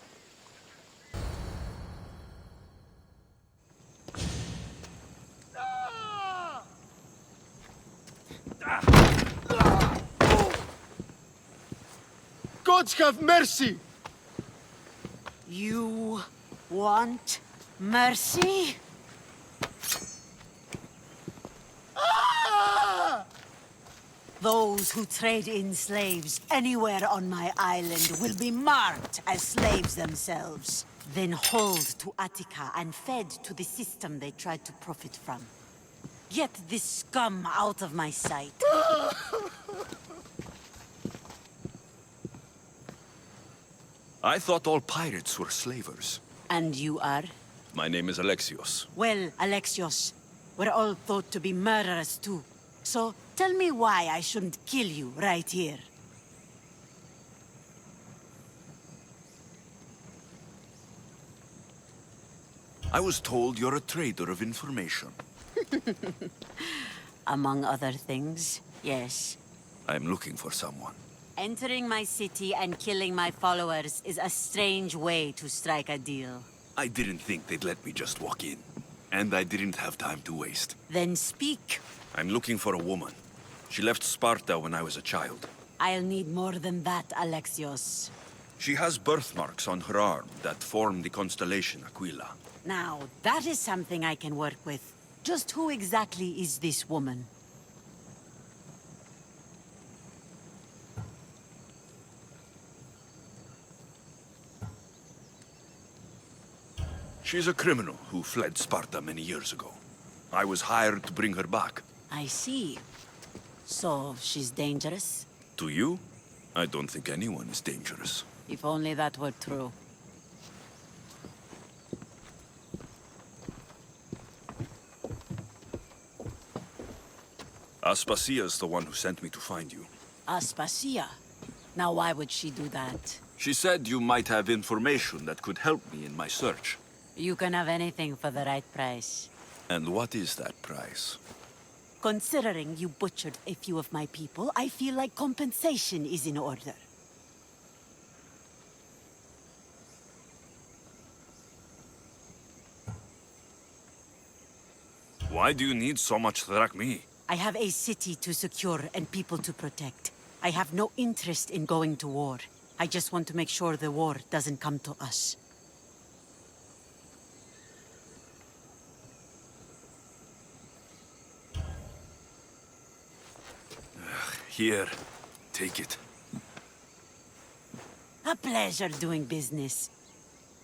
Gods have mercy! You want mercy? Those who trade in slaves anywhere on my island will be marked as slaves themselves, then hauled to Attica and fed to the system they tried to profit from. Get this scum out of my sight. I thought all pirates were slavers. And you are? My name is Alexios. Well, Alexios, we're all thought to be murderers too. So, tell me why I shouldn't kill you right here. I was told you're a trader of information. Among other things, yes. I'm looking for someone. Entering my city and killing my followers is a strange way to strike a deal. I didn't think they'd let me just walk in. And I didn't have time to waste. Then speak. I'm looking for a woman. She left Sparta when I was a child. I'll need more than that, Alexios. She has birthmarks on her arm that form the constellation Aquila. Now, that is something I can work with. Just who exactly is this woman? She's a criminal who fled Sparta many years ago. I was hired to bring her back. I see. So, she's dangerous? To you? I don't think anyone is dangerous. If only that were true. Aspasia's the one who sent me to find you. Aspasia? Now why would she do that? She said you might have information that could help me in my search. You can have anything for the right price. And what is that price? Considering you butchered a few of my people, I feel like compensation is in order. Why do you need so much drachmi? I have a city to secure and people to protect. I have no interest in going to war. I just want to make sure the war doesn't come to us. Here, take it. A pleasure doing business.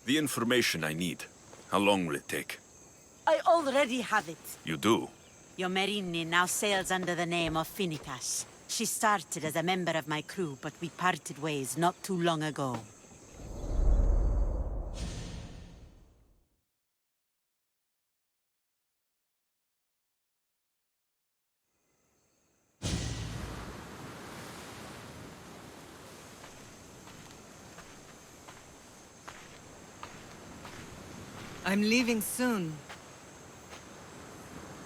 The information I need. How long will it take? I already have it. You do? Your Merini now sails under the name of Finicas. She started as a member of my crew, but we parted ways not too long ago. I'm leaving soon.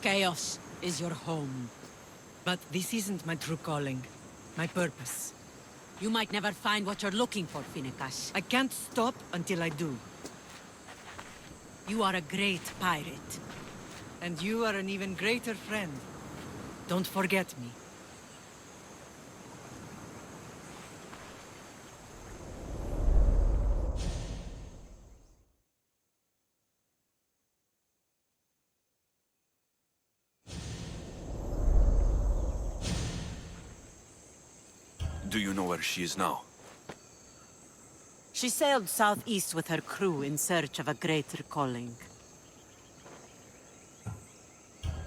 Chaos is your home. But this isn't my true calling. My purpose. You might never find what you're looking for, Finicas. I can't stop until I do. You are a great pirate. And you are an even greater friend. Don't forget me. Do you know where she is now? She sailed southeast with her crew in search of a greater calling.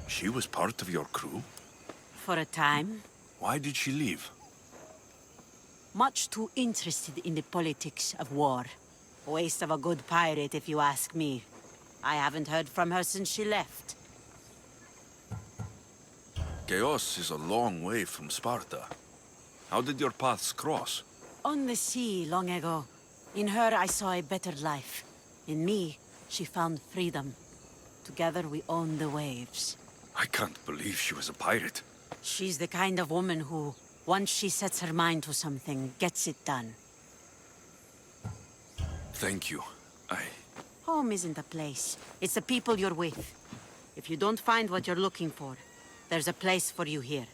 She was part of your crew? For a time. Why did she leave? Much too interested in the politics of war. Waste of a good pirate, if you ask me. I haven't heard from her since she left. Chaos is a long way from Sparta. How did your paths cross? On the sea, long ago. In her, I saw a better life. In me, she found freedom. Together, we own the waves. I can't believe she was a pirate. She's the kind of woman who, once she sets her mind to something, gets it done. Thank you. Home isn't a place. It's the people you're with. If you don't find what you're looking for, there's a place for you here.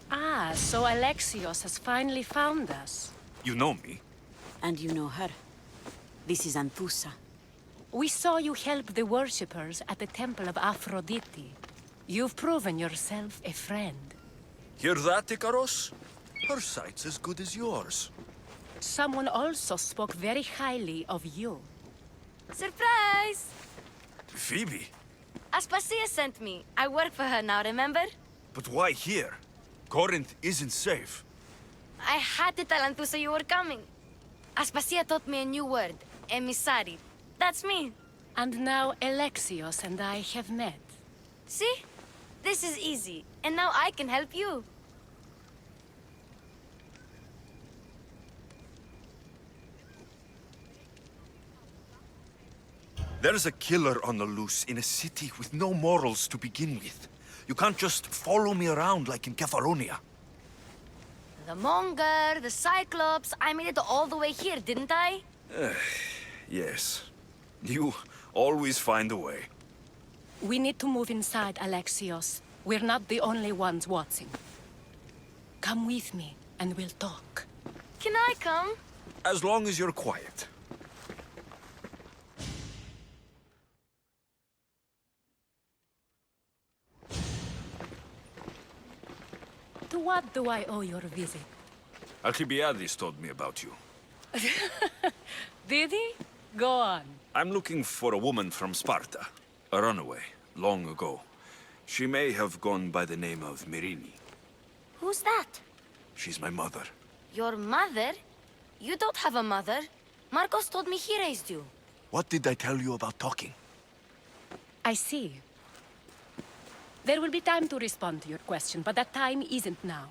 Ah, so Alexios has finally found us. You know me? And you know her. This is Anthusa. We saw you help the worshippers at the temple of Aphrodite. You've proven yourself a friend. Hear that, Ikaros? Her sight's as good as yours. Someone also spoke very highly of you. Surprise! Phoebe? Aspasia sent me. I work for her now, remember? But why here? Corinth isn't safe. I had to tell Anthusa you were coming. Aspasia taught me a new word. Emissary. That's me. And now Alexios and I have met. See? This is easy. And now I can help you. There's a killer on the loose in a city with no morals to begin with. You can't just follow me around like in Kephallonia. The Monger, the Cyclops, I made it all the way here, didn't I? Yes. You always find a way. We need to move inside, Alexios. We're not the only ones watching. Come with me, and we'll talk. Can I come? As long as you're quiet. To what do I owe your visit? Alcibiades told me about you. Did he? Go on. I'm looking for a woman from Sparta. A runaway, long ago. She may have gone by the name of Merini. Who's that? She's my mother. Your mother? You don't have a mother. Markos told me he raised you. What did I tell you about talking? I see. There will be time to respond to your question, but that time isn't now.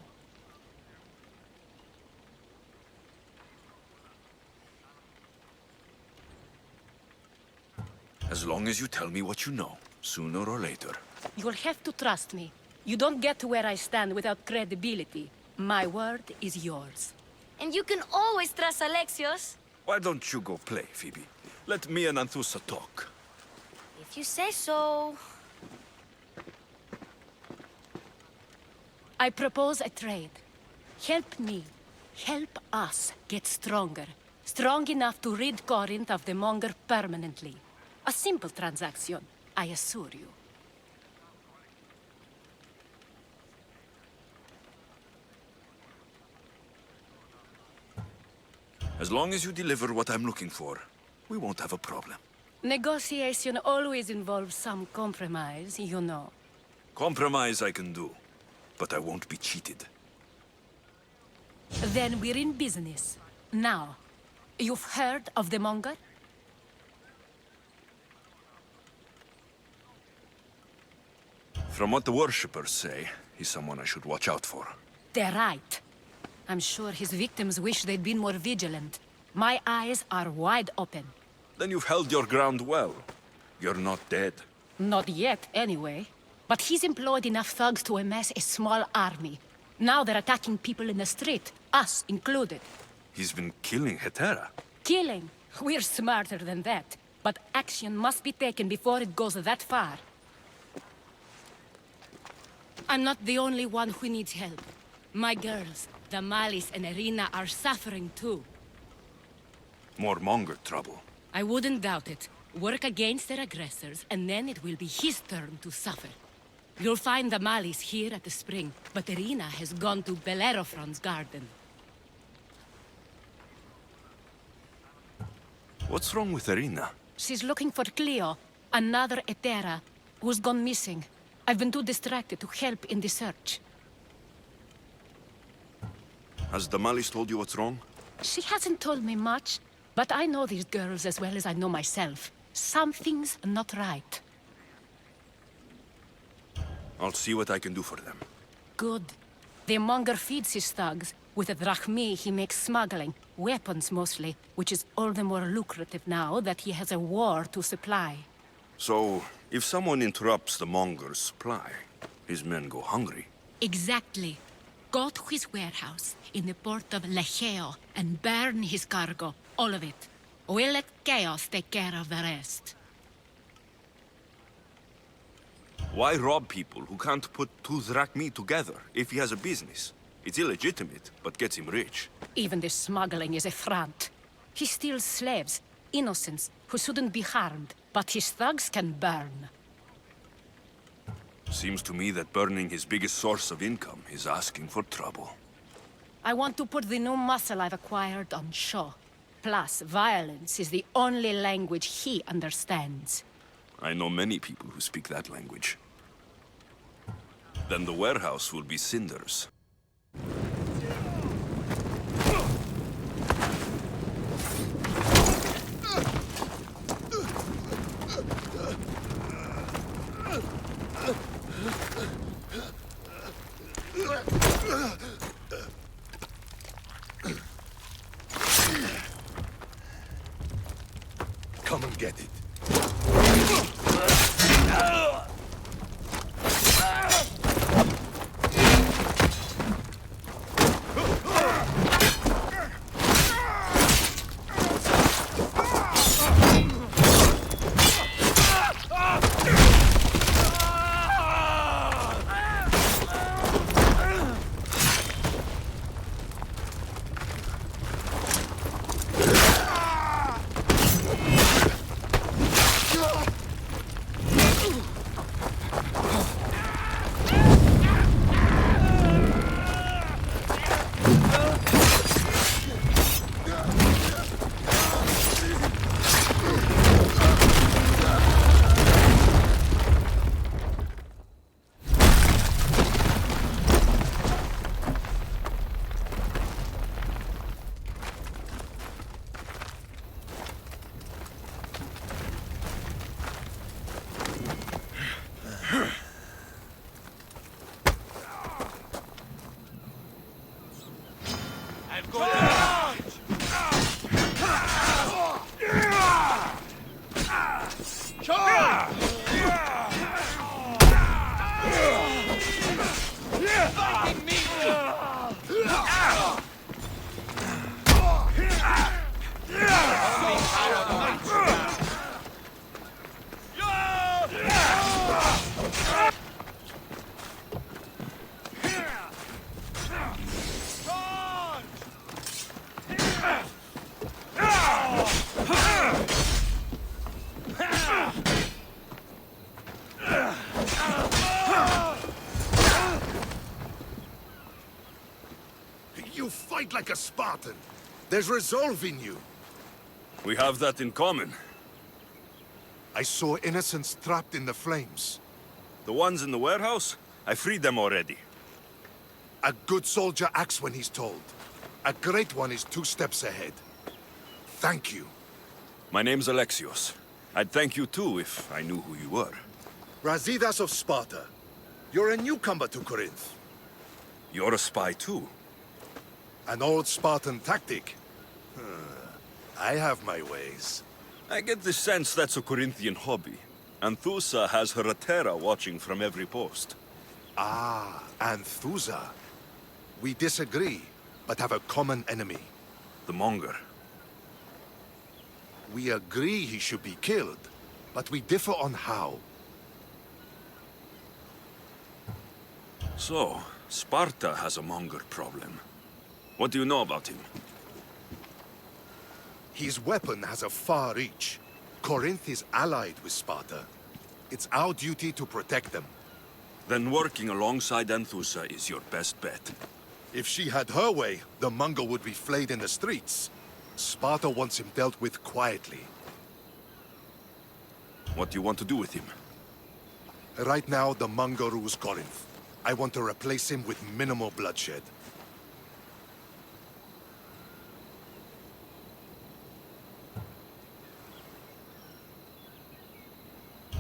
As long as you tell me what you know, sooner or later. You'll have to trust me. You don't get to where I stand without credibility. My word is yours. And you can always trust Alexios. Why don't you go play, Phoebe? Let me and Anthusa talk. If you say so. I propose a trade. Help me. Help us get stronger. Strong enough to rid Corinth of the Monger permanently. A simple transaction, I assure you. As long as you deliver what I'm looking for, we won't have a problem. Negotiation always involves some compromise, you know. Compromise I can do, but I won't be cheated. Then we're in business. Now, you've heard of the Monger? From what the worshippers say, he's someone I should watch out for. They're right. I'm sure his victims wish they'd been more vigilant. My eyes are wide open. Then you've held your ground well. You're not dead. Not yet, anyway. But he's employed enough thugs to amass a small army. Now they're attacking people in the street, us included. He's been killing Hetera. Killing? We're smarter than that. But action must be taken before it goes that far. I'm not the only one who needs help. My girls, Damalis and Irina, are suffering too. More Monger trouble. I wouldn't doubt it. Work against their aggressors, and then it will be his turn to suffer. You'll find Damalis here at the spring, but Irina has gone to Bellerophon's garden. What's wrong with Irina? She's looking for Cleo, another Hetera, who's gone missing. I've been too distracted to help in the search. Has Damalis told you what's wrong? She hasn't told me much, but I know these girls as well as I know myself. Something's not right. I'll see what I can do for them. Good. The Monger feeds his thugs. With the drachmi, he makes smuggling. Weapons, mostly. Which is all the more lucrative now that he has a war to supply. So, if someone interrupts the Monger's supply, his men go hungry. Exactly. Go to his warehouse in the port of Lecheo and burn his cargo. All of it. We'll let chaos take care of the rest. Why rob people who can't put two drachmi together if he has a business? It's illegitimate, but gets him rich. Even the smuggling is a front. He steals slaves, innocents, who shouldn't be harmed, but his thugs can burn. Seems to me that burning his biggest source of income is asking for trouble. I want to put the new muscle I've acquired on show. Plus, violence is the only language he understands. I know many people who speak that language. Then the warehouse will be cinders. Come and get it. like a Spartan. There's resolve in you. We have that in common. I saw innocents trapped in the flames. The ones in the warehouse? I freed them already. A good soldier acts when he's told. A great one is 2 steps ahead. Thank you. My name's Alexios. I'd thank you too if I knew who you were. Brasidas of Sparta. You're a newcomer to Corinth. You're a spy too. An old Spartan tactic. I have my ways. I get the sense that's a Corinthian hobby. Anthusa has her Atera watching from every post. Ah, Anthusa. We disagree, but have a common enemy. The Monger. We agree he should be killed, but we differ on how. So, Sparta has a Monger problem. What do you know about him? His weapon has a far reach. Corinth is allied with Sparta. It's our duty to protect them. Then working alongside Anthusa is your best bet. If she had her way, the Monger would be flayed in the streets. Sparta wants him dealt with quietly. What do you want to do with him? Right now, the Monger rules Corinth. I want to replace him with minimal bloodshed.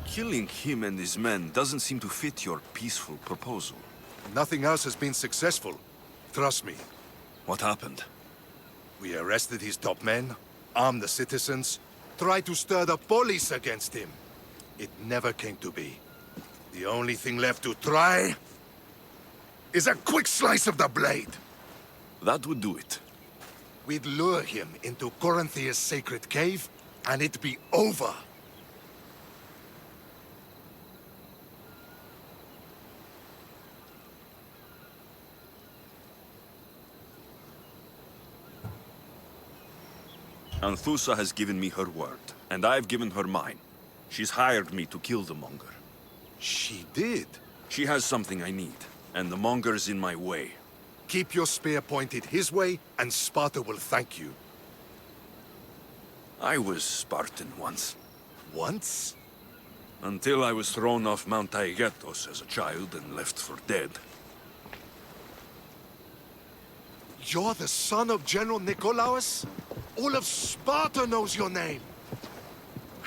Killing him and his men doesn't seem to fit your peaceful proposal. Nothing else has been successful. Trust me. What happened? We arrested his top men, armed the citizens, tried to stir the police against him. It never came to be. The only thing left to try is a quick slice of the blade. That would do it. We'd lure him into Corinthia's sacred cave, and it'd be over. Anthusa has given me her word, and I've given her mine. She's hired me to kill the Monger. She did? She has something I need, and the Monger's in my way. Keep your spear pointed his way, and Sparta will thank you. I was Spartan once. Once? Until I was thrown off Mount Taygetos as a child and left for dead. You're the son of General Nikolaos? All of Sparta knows your name.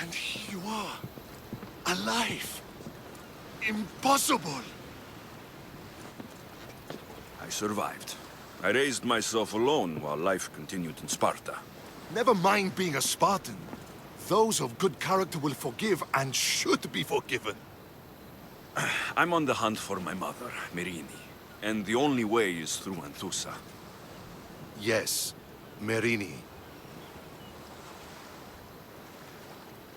And here you are, alive. Impossible. I survived. I raised myself alone while life continued in Sparta. Never mind being a Spartan. Those of good character will forgive and should be forgiven. I'm on the hunt for my mother, Myrrhine. And the only way is through Anthusa. Yes, Myrrhine.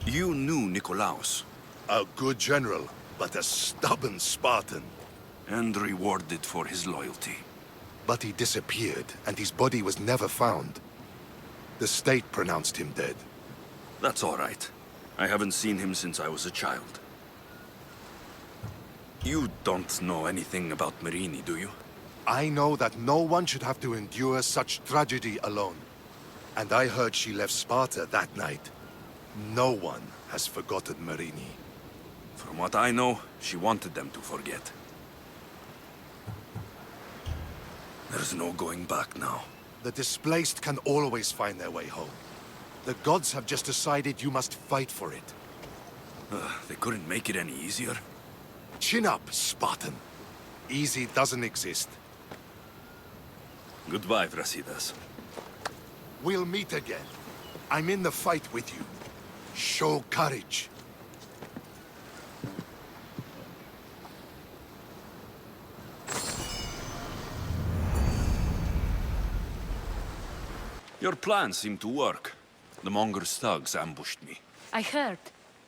You knew Nikolaos. A good general, but a stubborn Spartan. And rewarded for his loyalty. But he disappeared, and his body was never found. The state pronounced him dead. That's all right. I haven't seen him since I was a child. You don't know anything about Myrrhine, do you? I know that no one should have to endure such tragedy alone. And I heard she left Sparta that night. No one has forgotten Myrrhine. From what I know, she wanted them to forget. There's no going back now. The displaced can always find their way home. The gods have just decided you must fight for it. They couldn't make it any easier. Chin up, Spartan. Easy doesn't exist. Goodbye, Brasidas. We'll meet again. I'm in the fight with you. Show courage. Your plan seemed to work. The Monger's thugs ambushed me. I heard.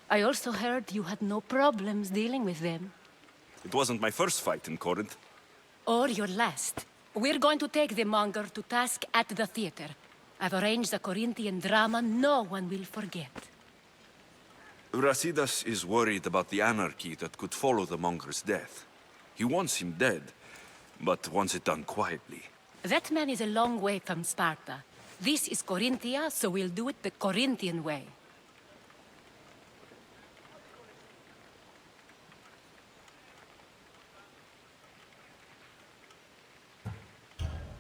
I also heard you had no problems dealing with them. It wasn't my first fight in Corinth. Or your last. We're going to take the Monger to task at the theater. I've arranged a Corinthian drama no one will forget. Brasidas is worried about the anarchy that could follow the Monger's death. He wants him dead, but wants it done quietly. That man is a long way from Sparta. This is Corinthia, so we'll do it the Corinthian way.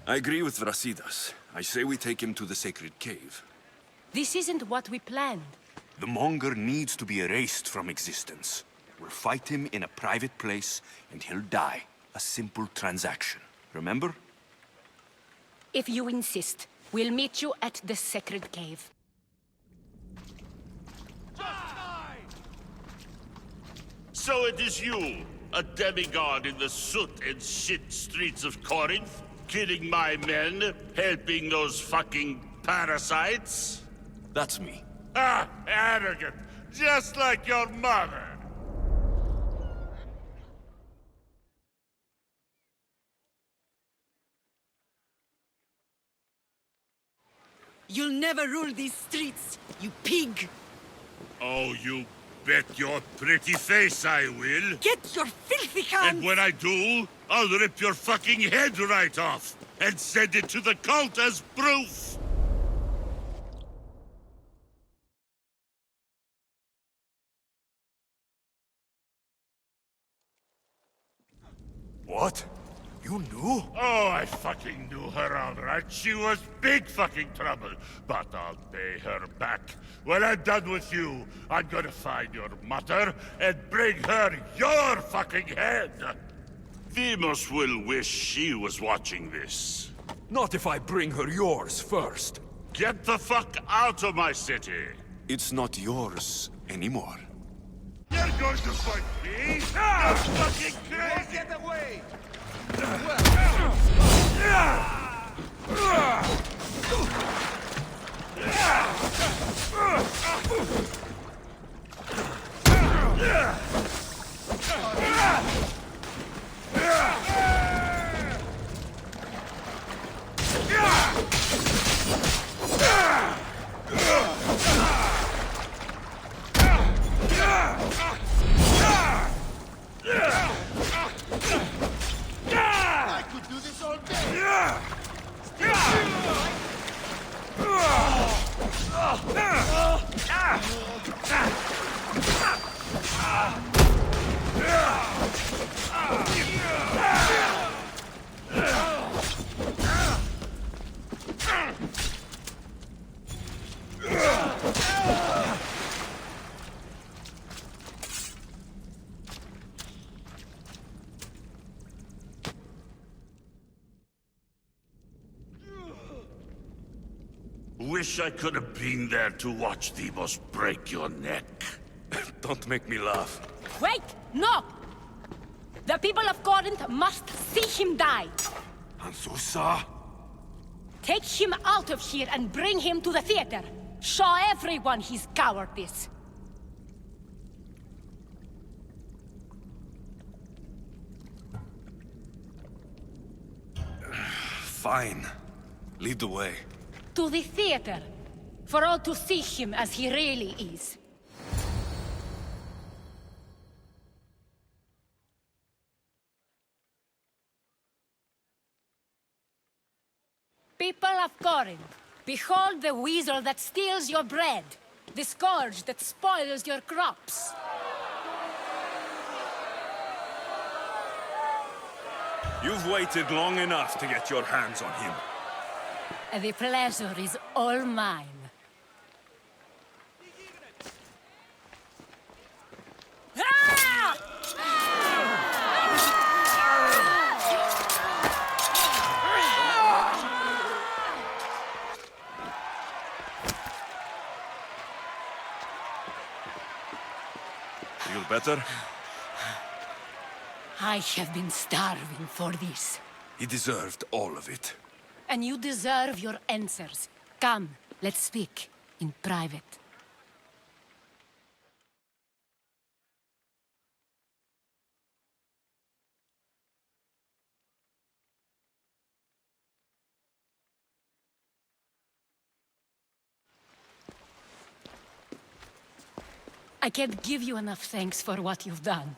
I agree with Brasidas. I say we take him to the sacred cave. This isn't what we planned. The monger needs to be erased from existence. We'll fight him in a private place, and he'll die. A simple transaction. Remember? If you insist, we'll meet you at the sacred cave. So it is you, a demigod in the soot and shit streets of Corinth, killing my men, helping those fucking parasites? That's me. Ah, arrogant, just like your mother. You'll never rule these streets, you pig! Oh, you bet your pretty face I will. Get your filthy hands! And when I do, I'll rip your fucking head right off and send it to the cult as proof! What? You knew? Oh, I fucking knew her all right. She was big fucking trouble. But I'll pay her back. When I'm done with you, I'm gonna find your mother and bring her your fucking head. Demos will wish she was watching this. Not if I bring her yours first. Get the fuck out of my city. It's not yours anymore. You're going to fight me? You're fucking crazy! Get away! I could do this all day! Wish I could have been there to watch Demos break your neck. Don't make me laugh. Wait! No! The people of Corinth must see him die! Anthusa? Take him out of here and bring him to the theater! Show everyone his cowardice! Fine. Lead the way. To the theater! For all to see him as he really is. People of Corinth, behold the weasel that steals your bread, the scourge that spoils your crops. You've waited long enough to get your hands on him. The pleasure is all mine. Ah! Feel better? I have been starving for this. He deserved all of it. And you deserve your answers. Come, let's speak in private. I can't give you enough thanks for what you've done.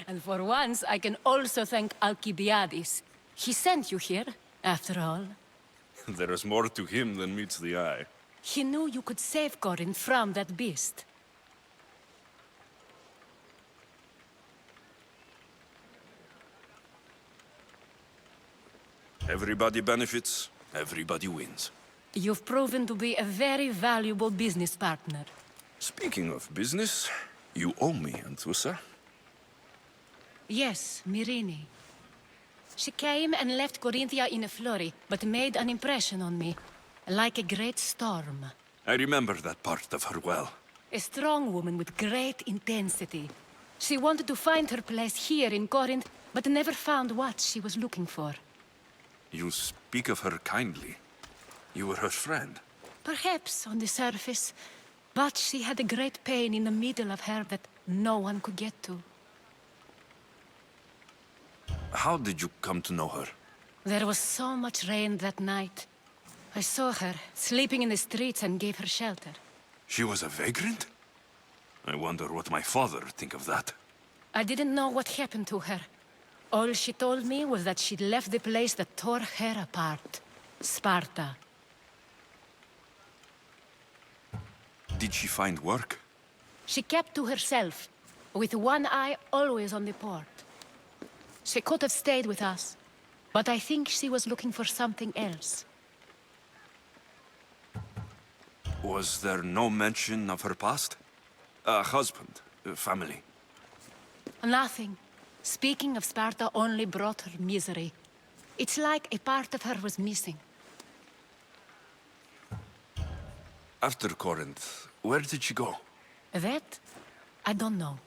And for once, I can also thank Alcibiades. He sent you here, After all, There is more to him than meets the eye. he knew you could save Corinth from that beast. Everybody benefits, everybody wins. You've proven to be a very valuable business partner. Speaking of business, you owe me, Anthusa. Yes, Myrine. She came and left Corinthia in a flurry, but made an impression on me, like a great storm. I remember that part of her well. A strong woman with great intensity. She wanted to find her place here in Corinth, but never found what she was looking for. You speak of her kindly. You were her friend. Perhaps on the surface, but she had a great pain in the middle of her that no one could get to. How did you come to know her? There was so much rain that night. I saw her, sleeping in the streets, and gave her shelter. She was a vagrant? I wonder what my father would think of that. I didn't know what happened to her. All she told me was that she'd left the place that tore her apart. Sparta. Did she find work? She kept to herself, with one eye always on the port. She could have stayed with us, but I think she was looking for something else. Was there no mention of her past? A husband, a family? Nothing. Speaking of Sparta only brought her misery. It's like a part of her was missing. After Corinth, where did she go? That? I don't know.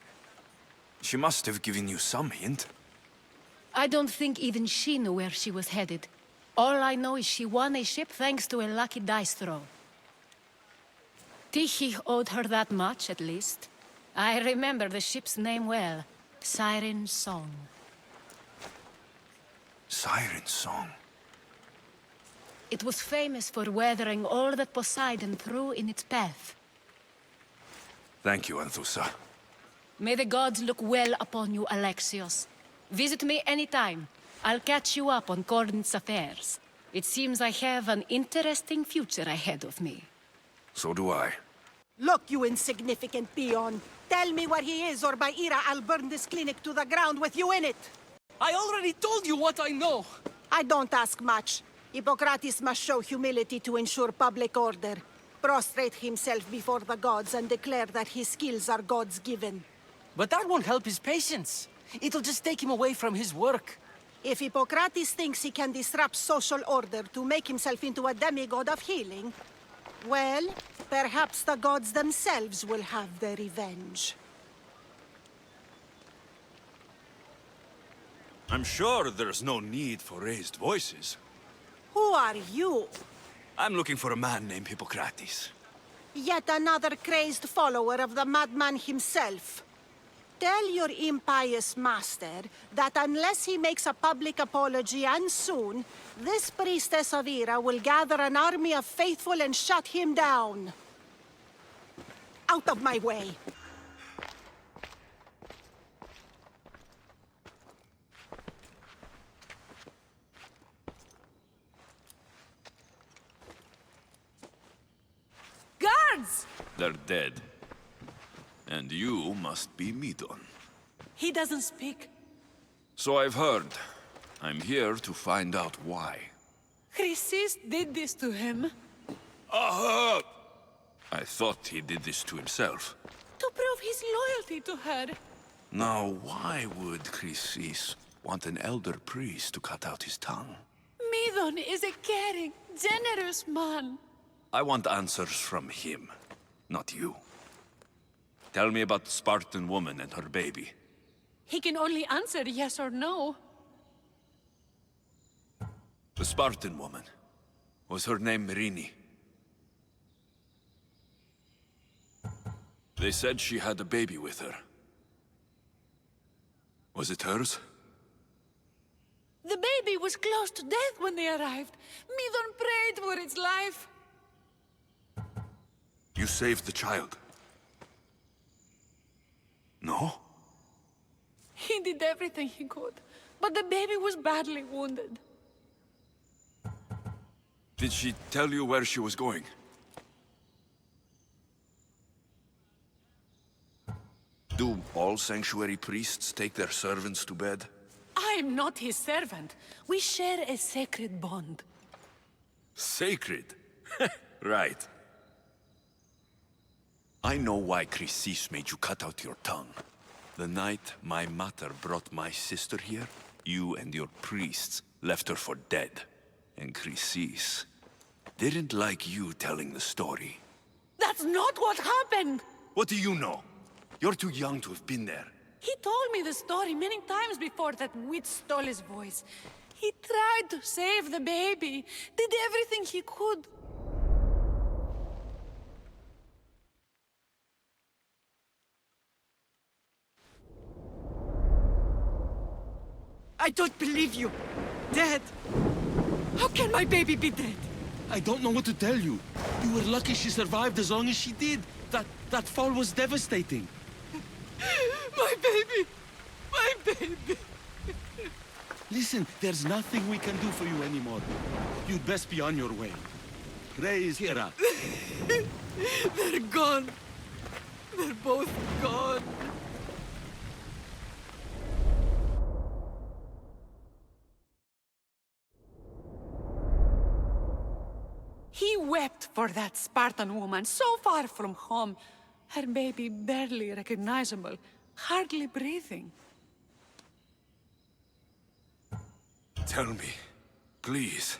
She must have given you some hint. I don't think even she knew where she was headed. All I know is she won a ship thanks to a lucky dice throw. Tyche owed her that much, at least. I remember the ship's name well. Siren Song. Siren Song? It was famous for weathering all that Poseidon threw in its path. Thank you, Anthusa. May the gods look well upon you, Alexios. Visit me anytime. I'll catch you up on Corinth's affairs. It seems I have an interesting future ahead of me. So do I. Look, you insignificant peon. Tell me where he is, or by Ira, I'll burn this clinic to the ground with you in it. I already told you what I know. I don't ask much. Hippocrates must show humility to ensure public order. Prostrate himself before the gods and declare that his skills are God's given. But that won't help his patience. It'll just take him away from his work. If Hippocrates thinks he can disrupt social order to make himself into a demigod of healing, well, perhaps the gods themselves will have their revenge. I'm sure there's no need for raised voices. Who are you? I'm looking for a man named Hippocrates. Yet another crazed follower of the madman himself. Tell your impious master that unless he makes a public apology, and soon, this priestess of Ira will gather an army of faithful and shut him down. Out of my way! Guards! They're dead. And you must be Midon. He doesn't speak. So I've heard. I'm here to find out why. Chrysis did this to him. I thought he did this to himself. To prove his loyalty to her. Now, why would Chrysis want an elder priest to cut out his tongue? Midon is a caring, generous man. I want answers from him, not you. Tell me about the Spartan woman and her baby. He can only answer yes or no. The Spartan woman. Was her name Myrine? They said she had a baby with her. Was it hers? The baby was close to death when they arrived. Midon prayed for its life. You saved the child. No? He did everything he could, but the baby was badly wounded. Did she tell you where she was going? Do all sanctuary priests take their servants to bed? I am not his servant. We share a sacred bond. Sacred? Right. I know why Chrysis made you cut out your tongue. The night my mater brought my sister here, you and your priests left her for dead. And Chrysis didn't like you telling the story. That's not what happened! What do you know? You're too young to have been there. He told me the story many times before that witch stole his voice. He tried to save the baby, did everything he could. I don't believe you. Dead. How can my baby be dead? I don't know what to tell you. You were lucky she survived as long as she did. That fall was devastating. My baby! My baby! Listen, there's nothing we can do for you anymore. You'd best be on your way. Praise Hera. They're gone. They're both gone. He wept for that Spartan woman, so far from home. Her baby barely recognizable, hardly breathing. Tell me, please.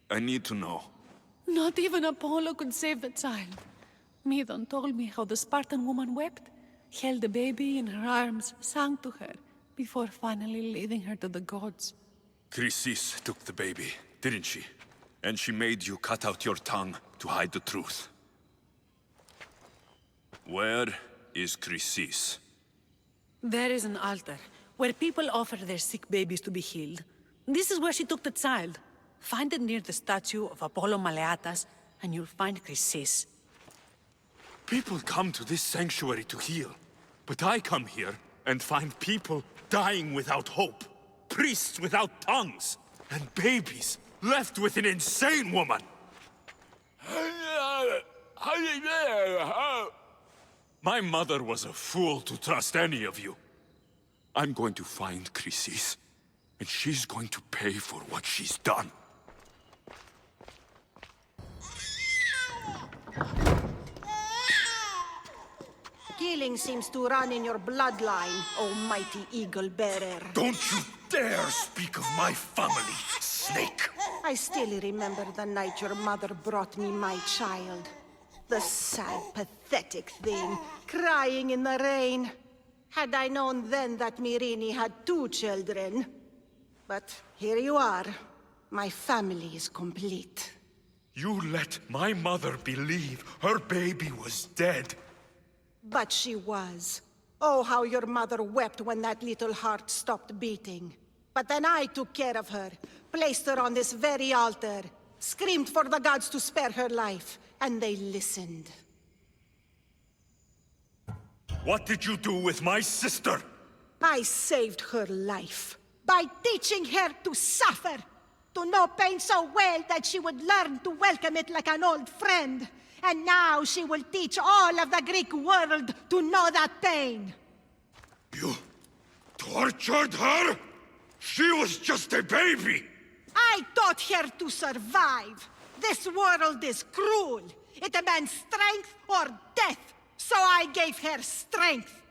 I need to know. Not even Apollo could save the child. Medon told me how the Spartan woman wept, held the baby in her arms, sang to her, before finally leading her to the gods. Chrysis took the baby, didn't she? And she made you cut out your tongue to hide the truth. Where is Chrysis? There is an altar, where people offer their sick babies to be healed. This is where she took the child. Find it near the statue of Apollo Maleatas, and you'll find Chrysis. People come to this sanctuary to heal. But I come here and find people dying without hope. Priests without tongues. And babies left with an insane woman. My mother was a fool to trust any of you. I'm going to find Chrysis, and she's going to pay for what she's done. Killing seems to run in your bloodline, oh mighty eagle-bearer. Don't you dare speak of my family, snake! I still remember the night your mother brought me my child. The sad, pathetic thing, crying in the rain. Had I known then that Myrrine had 2 children. But here you are. My family is complete. You let my mother believe her baby was dead. But she was. Oh, how your mother wept when that little heart stopped beating. But then I took care of her, placed her on this very altar, screamed for the gods to spare her life, and they listened. What did you do with my sister? I saved her life by teaching her to suffer, to know pain so well that she would learn to welcome it like an old friend. And now she will teach all of the Greek world to know that pain. You tortured her? She was just a baby! I taught her to survive. This world is cruel. It demands strength or death. So I gave her strength.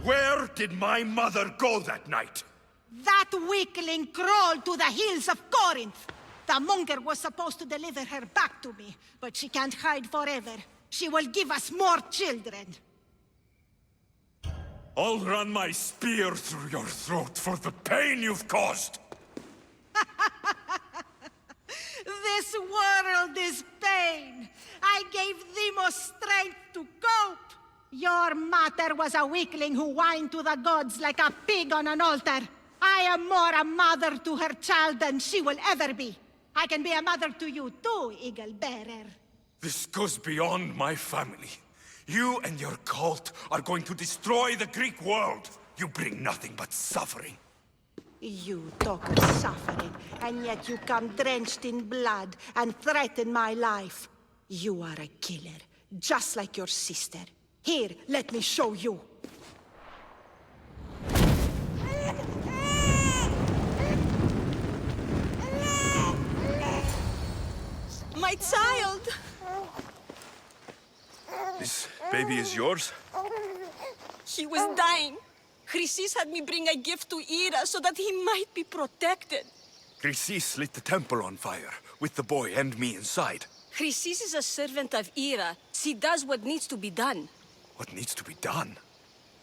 Where did my mother go that night? That weakling crawled to the hills of Corinth. The monger was supposed to deliver her back to me, but she can't hide forever. She will give us more children. I'll run my spear through your throat for the pain you've caused! This world is pain. I gave Demos strength to cope. Your mater was a weakling who whined to the gods like a pig on an altar. I am more a mother to her child than she will ever be. I can be a mother to you too, Eagle-bearer. This goes beyond my family. You and your cult are going to destroy the Greek world. You bring nothing but suffering. You talk of suffering, and yet you come drenched in blood and threaten my life. You are a killer, just like your sister. Here, let me show you. My child! This baby is yours? He was dying. Chrysis had me bring a gift to Ira so that he might be protected. Chrysis lit the temple on fire, with the boy and me inside. Chrysis is a servant of Ira. She does what needs to be done. What needs to be done?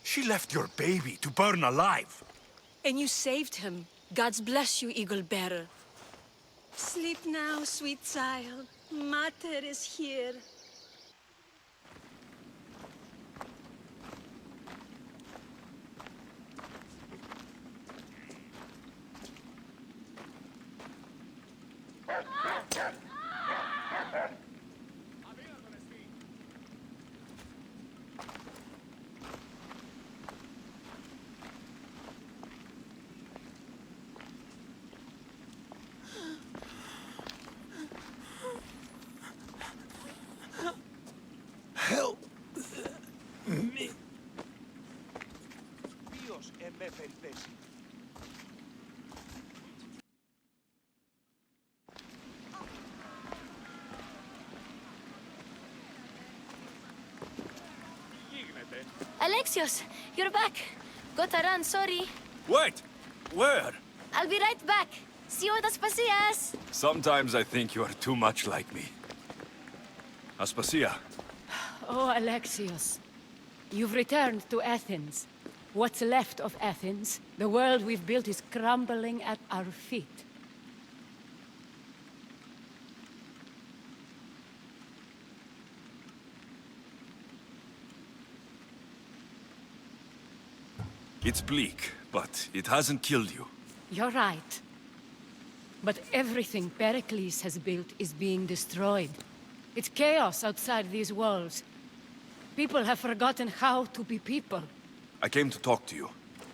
She left your baby to burn alive. And you saved him. God's bless you, Eagle Bearer. Sleep now, sweet child. Mater is here. Help me. Dios me felpesi. Alexios, you're back. Gotta run, sorry. Wait! Where? I'll be right back. See you at Aspasias. Sometimes I think you are too much like me. Aspasia. Oh, Alexios. You've returned to Athens. What's left of Athens, the world we've built is crumbling at our feet. It's bleak, but it hasn't killed you. You're right. But everything Pericles has built is being destroyed. It's chaos outside these walls. People have forgotten how to be people. I came to talk to you.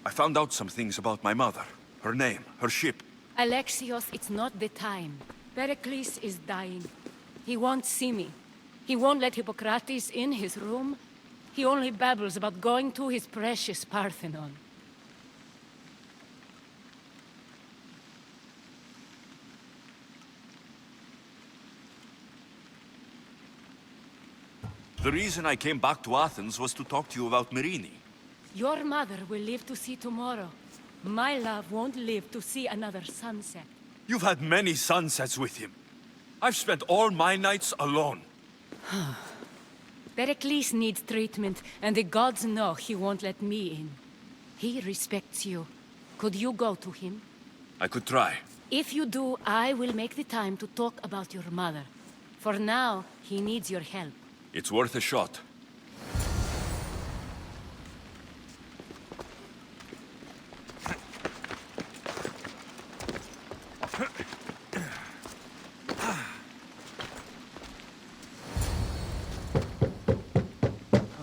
I found out some things about my mother. Her name, her ship. Alexios, it's not the time. Pericles is dying. He won't see me. He won't let Hippocrates in his room. He only babbles about going to his precious Parthenon. The reason I came back to Athens was to talk to you about Myrine. Your mother will live to see tomorrow. My love won't live to see another sunset. You've had many sunsets with him. I've spent all my nights alone. Pericles needs treatment, and the gods know he won't let me in. He respects you. Could you go to him? I could try. If you do, I will make the time to talk about your mother. For now, he needs your help. It's worth a shot.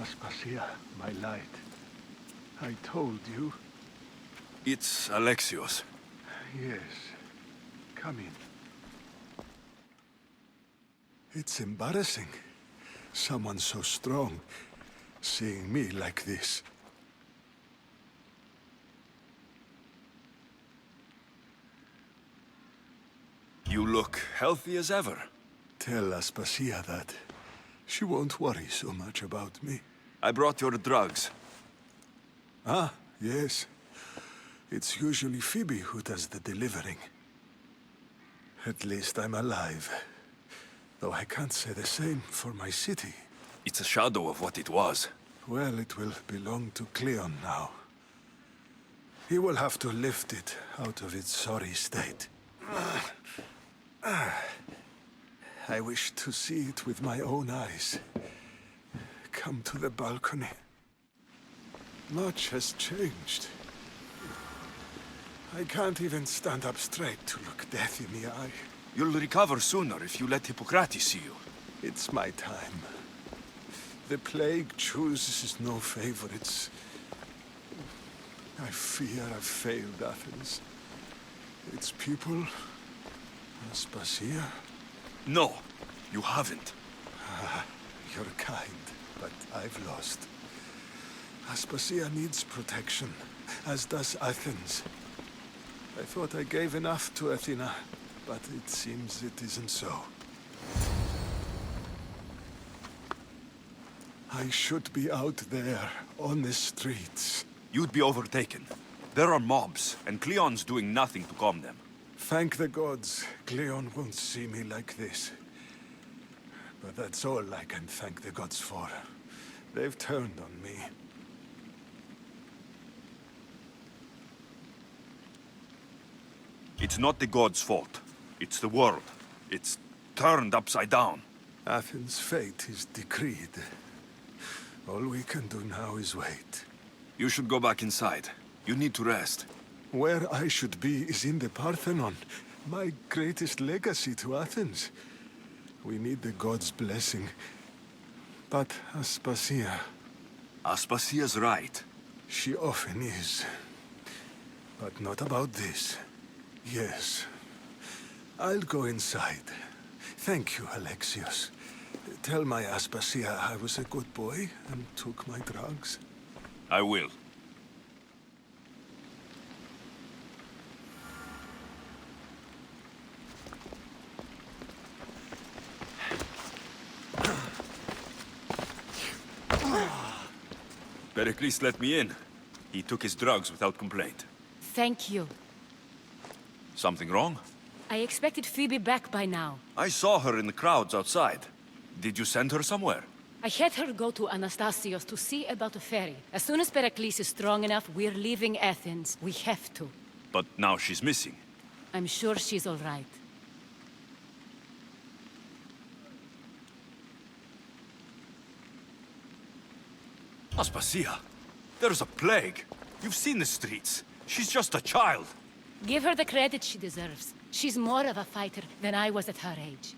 Aspasia, my light. I told you. It's Alexios. Yes. Come in. It's embarrassing. Someone so strong, seeing me like this. You look healthy as ever. Tell Aspasia that. She won't worry so much about me. I brought your drugs. Ah, yes. It's usually Phoebe who does the delivering. At least I'm alive. Though I can't say the same for my city. It's a shadow of what it was. Well, it will belong to Cleon now. He will have to lift it out of its sorry state. I wish to see it with my own eyes. Come to the balcony. Much has changed. I can't even stand up straight to look death in the eye. You'll recover sooner if you let Hippocrates see you. It's my time. The plague chooses no favorites. I fear I've failed Athens. its people? Aspasia? No, you haven't. You're kind, but I've lost. Aspasia needs protection, as does Athens. I thought I gave enough to Athena, but it seems it isn't so. I should be out there, on the streets. You'd be overtaken. There are mobs, and Cleon's doing nothing to calm them. Thank the gods, Cleon won't see me like this. But that's all I can thank the gods for. They've turned on me. It's not the gods' fault. It's the world. It's turned upside down. Athens' fate is decreed. All we can do now is wait. You should go back inside. You need to rest. Where I should be is in the Parthenon, my greatest legacy to Athens. We need the gods' blessing. But Aspasia... Aspasia's right. She often is. But not about this. Yes. I'll go inside. Thank you, Alexios. Tell my Aspasia I was a good boy and took my drugs. I will. Pericles let me in. He took his drugs without complaint. Thank you. Something wrong? I expected Phoebe back by now. I saw her in the crowds outside. Did you send her somewhere? I had her go to Anastasios to see about a ferry. As soon as Pericles is strong enough, we're leaving Athens. We have to. But now she's missing. I'm sure she's all right. Aspasia, there's a plague. You've seen the streets. She's just a child. Give her the credit she deserves. She's more of a fighter than I was at her age.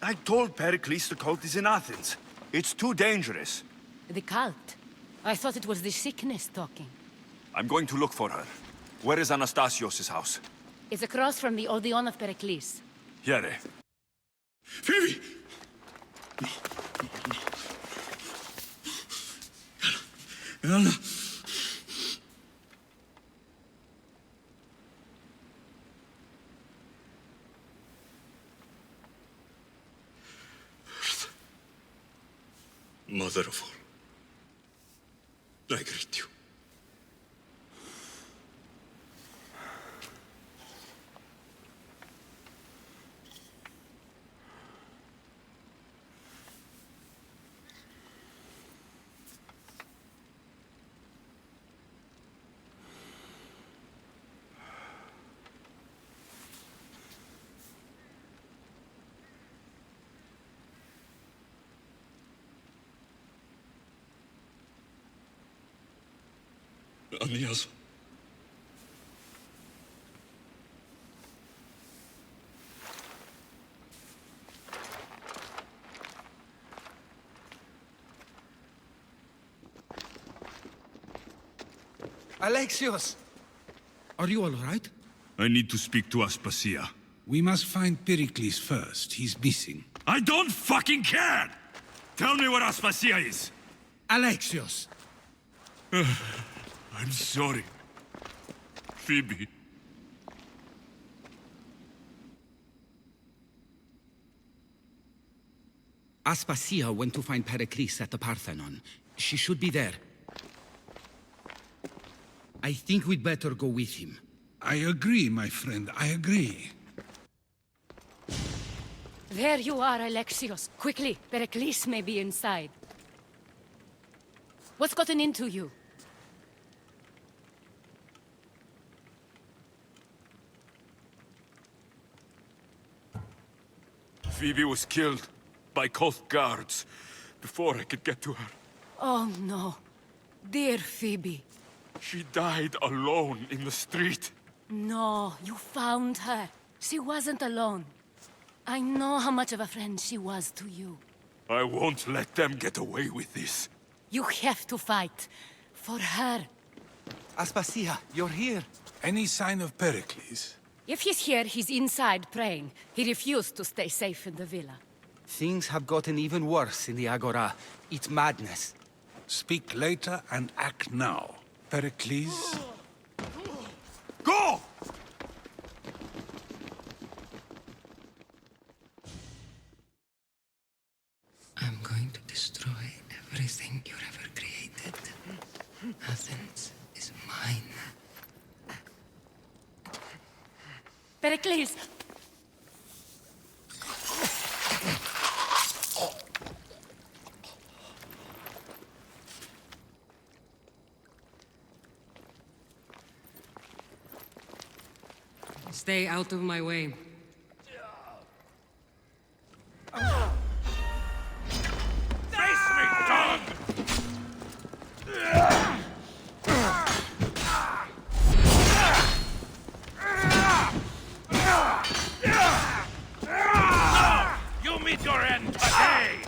I told Pericles the cult is in Athens. It's too dangerous. The cult? I thought it was the sickness talking. I'm going to look for her. Where is Anastasios' house? It's across from the Odeon of Pericles. Here. Phoebe! No. Anna. Mother of all, I greet you. Anias. Alexios! Are you all right? I need to speak to Aspasia. We must find Pericles first. He's missing. I don't fucking care! Tell me where Aspasia is! Alexios! I'm sorry. Phoebe. Aspasia went to find Pericles at the Parthenon. She should be there. I think we'd better go with him. I agree, my friend. I agree. There you are, Alexios. Quickly, Pericles may be inside. What's gotten into you? Phoebe was killed by cult guards before I could get to her. Oh, no. Dear Phoebe. She died alone in the street. No, you found her. She wasn't alone. I know how much of a friend she was to you. I won't let them get away with this. You have to fight. For her. Aspasia, you're here. Any sign of Pericles? If he's here, he's inside praying. He refused to stay safe in the villa. Things have gotten even worse in the Agora. It's madness. Speak later and act now. Pericles? Go! I'm going to destroy everything you've ever created. Athens is mine. Pericles! Stay out of my way. Face me, dog! You meet your end today!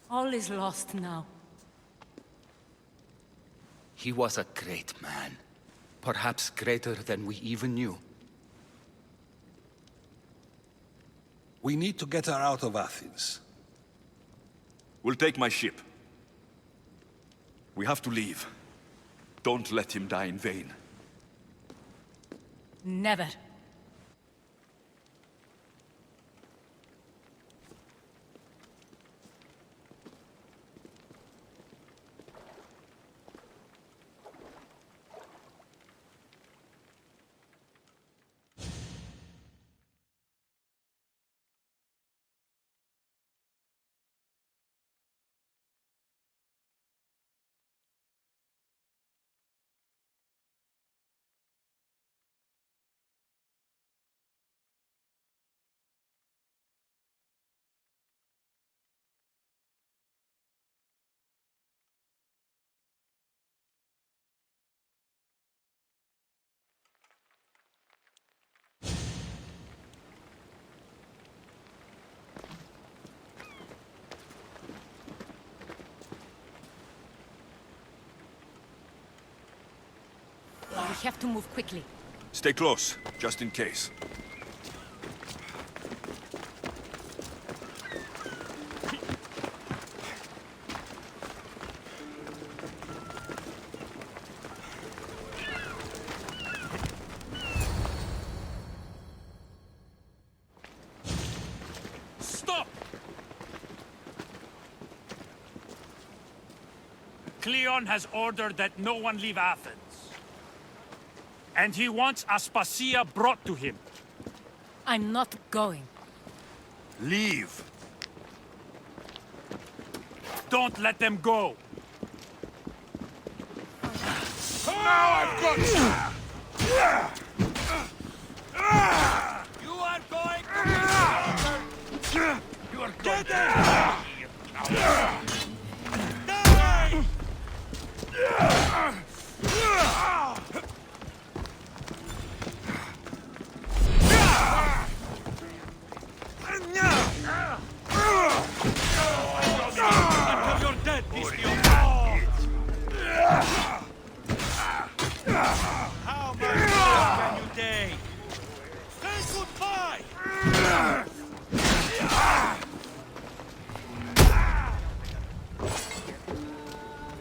All is lost now. He was a great man. Perhaps greater than we even knew. We need to get her out of Athens. We'll take my ship. We have to leave. Don't let him die in vain. Never. We have to move quickly. Stay close, just in case. Stop! Cleon has ordered that no one leave Athens. And he wants Aspasia brought to him. I'm not going. Leave. Don't let them go. Now I've got you! You are going to be slaughtered! You are going to die! Until you're dead, Bestial! How much more can you take? Say goodbye!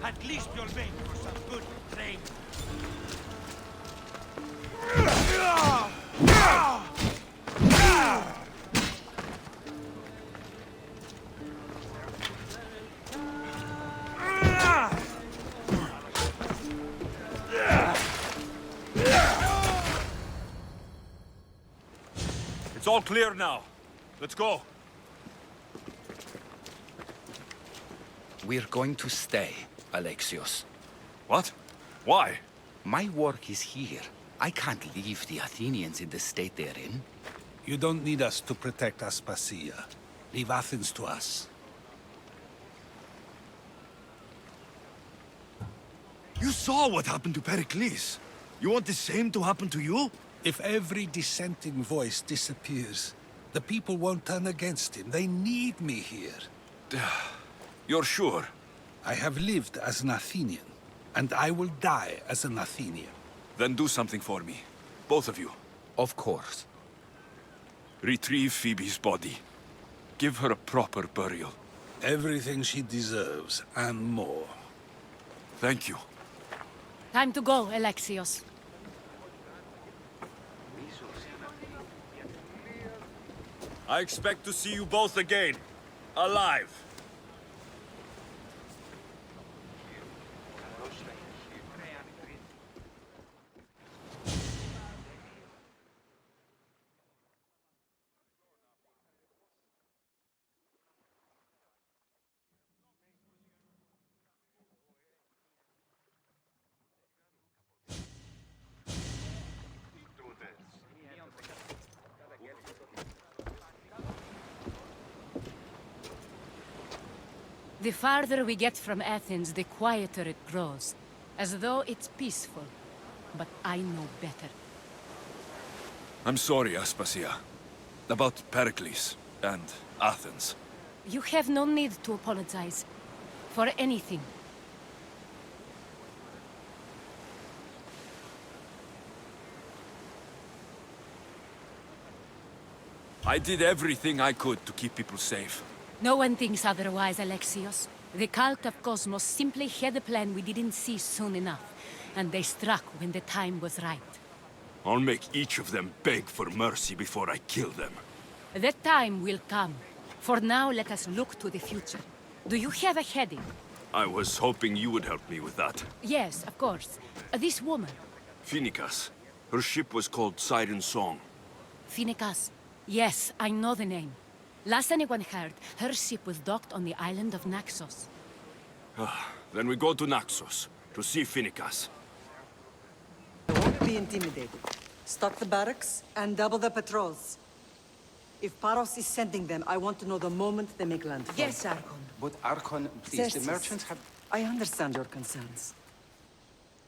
At least you'll make for some good training. It's all clear now. Let's go. We're going to stay, Alexios. What? Why? My work is here. I can't leave the Athenians in the state they're in. You don't need us to protect Aspasia. Leave Athens to us. You saw what happened to Pericles. You want the same to happen to you? If every dissenting voice disappears, the people won't turn against him. They need me here. You're sure? I have lived as an Athenian, and I will die as an Athenian. Then do something for me. Both of you. Of course. Retrieve Phoebe's body. Give her a proper burial. Everything she deserves, and more. Thank you. Time to go, Alexios. I expect to see you both again. Alive. The farther we get from Athens, the quieter it grows. As though it's peaceful. But I know better. I'm sorry, Aspasia. About Pericles and Athens. You have no need to apologize. For anything. I did everything I could to keep people safe. No one thinks otherwise, Alexios. The cult of Cosmos simply had a plan we didn't see soon enough. And they struck when the time was right. I'll make each of them beg for mercy before I kill them. That time will come. For now, let us look to the future. Do you have a heading? I was hoping you would help me with that. Yes, of course. This woman. Phoenicas. Her ship was called Siren Song. Phoenicas. Yes, I know the name. Last anyone heard, her ship was docked on the island of Naxos. Then we go to Naxos, to see Phoenicas. Don't be intimidated. Stock the barracks and double the patrols. If Paros is sending them, I want to know the moment they make landfall. Yes, Archon. But Archon, please, the Xerxes, merchants have... I understand your concerns.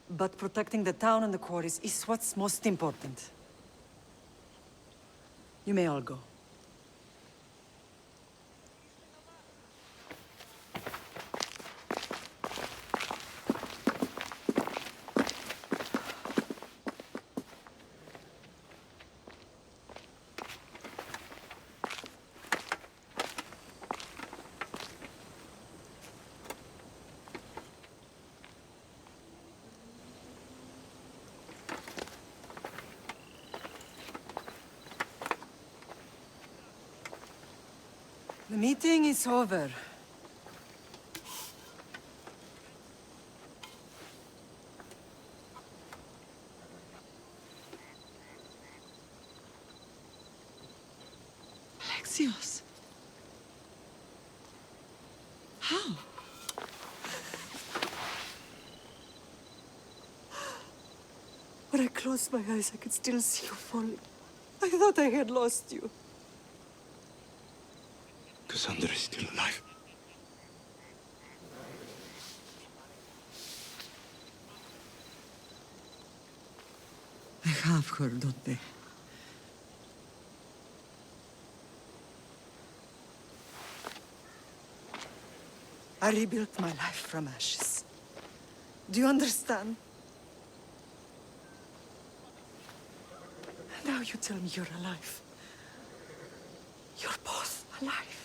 But protecting the town and the quarries is what's most important. You may all go. The meeting is over. Alexios. How? When I closed my eyes, I could still see you falling. I thought I had lost you. Kassandra is still alive. I have her, don't they? I rebuilt my life from ashes. Do you understand? Now you tell me you're alive. You're both alive.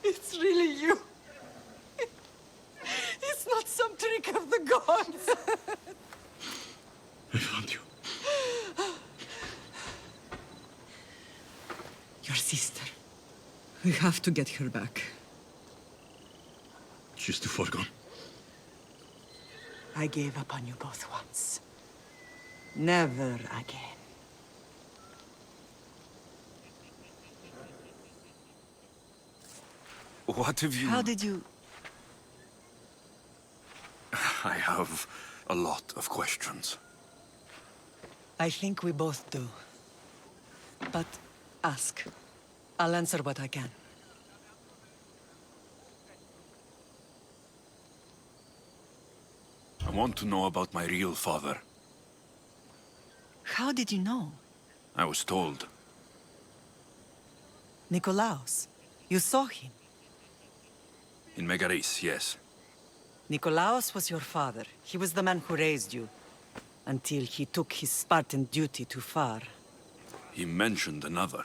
It's really you. It's not some trick of the gods. I found you. Your sister. We have to get her back. She's too far gone. I gave up on you both once. Never again. What have you... How did you... I have a lot of questions. I think we both do. But ask. I'll answer what I can. I want to know about my real father. How did you know? I was told. Nikolaos. You saw him. In Megaris, yes. Nikolaos was your father. He was the man who raised you. Until he took his Spartan duty too far. He mentioned another.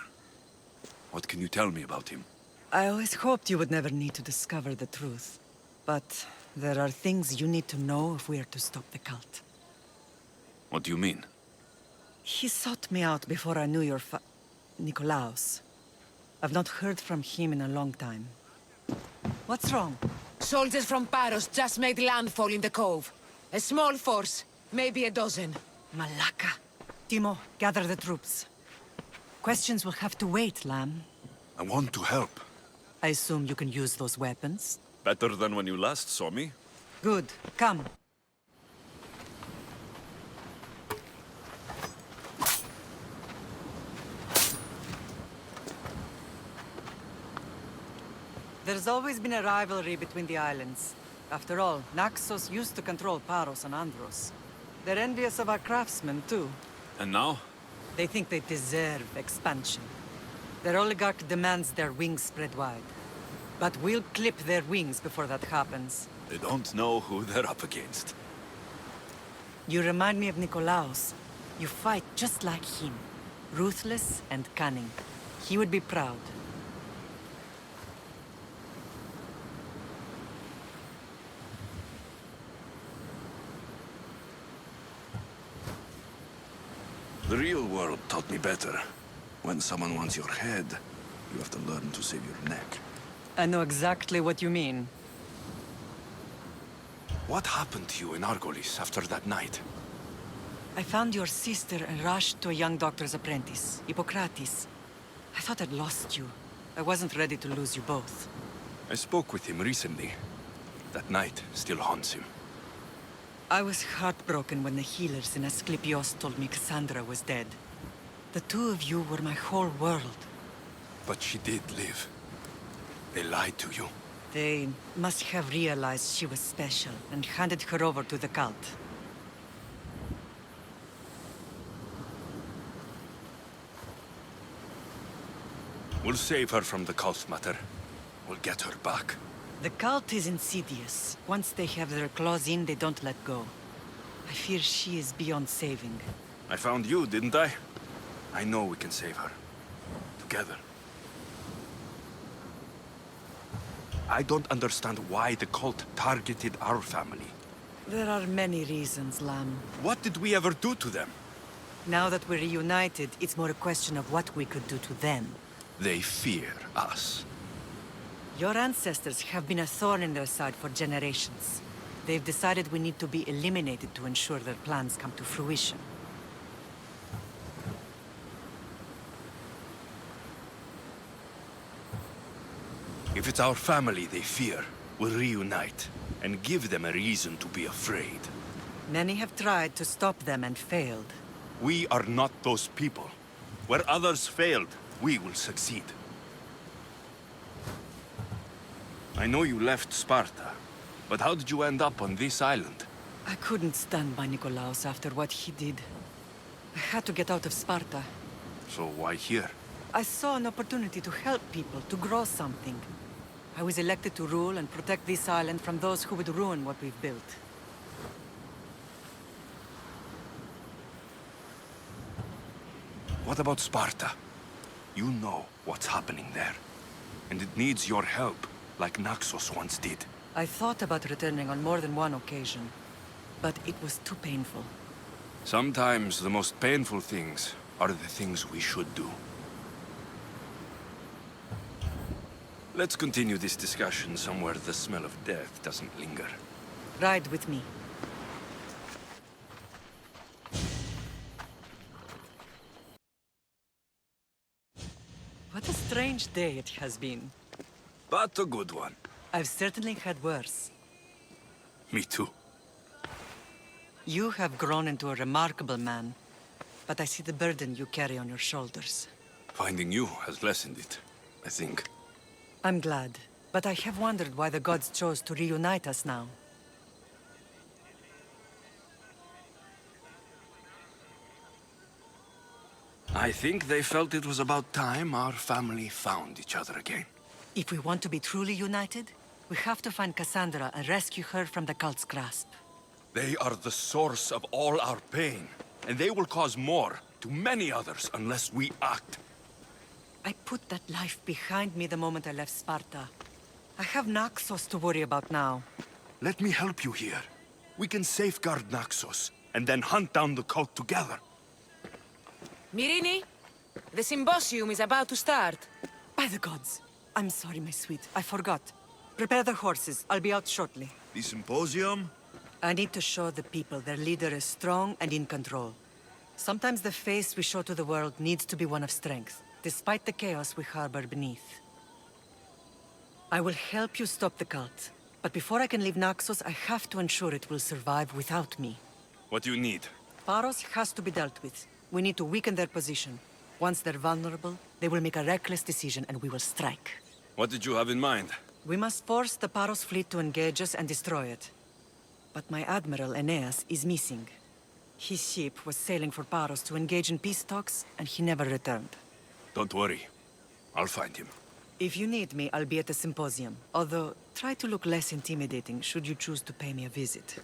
What can you tell me about him? I always hoped you would never need to discover the truth. But there are things you need to know if we are to stop the cult. What do you mean? He sought me out before I knew your Nikolaos. I've not heard from him in a long time. What's wrong? Soldiers from Paros just made landfall in the cove. A small force, maybe a dozen. Malaka. Timo, gather the troops. Questions will have to wait, Lamb. I want to help. I assume you can use those weapons? Better than when you last saw me. Good. Come. There's always been a rivalry between the islands. After all, Naxos used to control Paros and Andros. They're envious of our craftsmen, too. And now? They think they deserve expansion. Their oligarch demands their wings spread wide. But we'll clip their wings before that happens. They don't know who they're up against. You remind me of Nikolaos. You fight just like him. Ruthless and cunning. He would be proud. The real world taught me better. When someone wants your head, you have to learn to save your neck. I know exactly what you mean. What happened to you in Argolis after that night? I found your sister and rushed to a young doctor's apprentice, Hippocrates. I thought I'd lost you. I wasn't ready to lose you both. I spoke with him recently. That night still haunts him. I was heartbroken when the healers in Asclepios told me Kassandra was dead. The two of you were my whole world. But she did live. They lied to you. They must have realized she was special and handed her over to the cult. We'll save her from the cult matter. We'll get her back. The cult is insidious. Once they have their claws in, they don't let go. I fear she is beyond saving. I found you, didn't I? I know we can save her. Together. I don't understand why the cult targeted our family. There are many reasons, Lamb. What did we ever do to them? Now that we're reunited, it's more a question of what we could do to them. They fear us. Your ancestors have been a thorn in their side for generations. They've decided we need to be eliminated to ensure their plans come to fruition. If it's our family they fear, we'll reunite and give them a reason to be afraid. Many have tried to stop them and failed. We are not those people. Where others failed, we will succeed. I know you left Sparta, but how did you end up on this island? I couldn't stand by Nikolaos after what he did. I had to get out of Sparta. So why here? I saw an opportunity to help people, to grow something. I was elected to rule and protect this island from those who would ruin what we've built. What about Sparta? You know what's happening there. And it needs your help, like Naxos once did. I thought about returning on more than one occasion, but it was too painful. Sometimes the most painful things are the things we should do. Let's continue this discussion somewhere the smell of death doesn't linger. Ride with me. What a strange day it has been. But a good one. I've certainly had worse. Me too. You have grown into a remarkable man, but I see the burden you carry on your shoulders. Finding you has lessened it. I think. I'm glad, but I have wondered why the gods chose to reunite us now. I think they felt it was about time our family found each other again. If we want to be truly united, we have to find Kassandra and rescue her from the cult's grasp. They are the source of all our pain, and they will cause more to many others unless we act. I put that life behind me the moment I left Sparta. I have Naxos to worry about now. Let me help you here. We can safeguard Naxos, and then hunt down the cult together. Myrrine, the symposium is about to start. By the gods. I'm sorry, my sweet. I forgot. Prepare the horses. I'll be out shortly. The symposium? I need to show the people their leader is strong and in control. Sometimes the face we show to the world needs to be one of strength, despite the chaos we harbor beneath. I will help you stop the cult. But before I can leave Naxos, I have to ensure it will survive without me. What do you need? Paros has to be dealt with. We need to weaken their position. Once they're vulnerable, they will make a reckless decision and we will strike. What did you have in mind? We must force the Paros fleet to engage us and destroy it. But my admiral, Aeneas, is missing. His ship was sailing for Paros to engage in peace talks, and he never returned. Don't worry. I'll find him. If you need me, I'll be at the symposium. Although, try to look less intimidating should you choose to pay me a visit.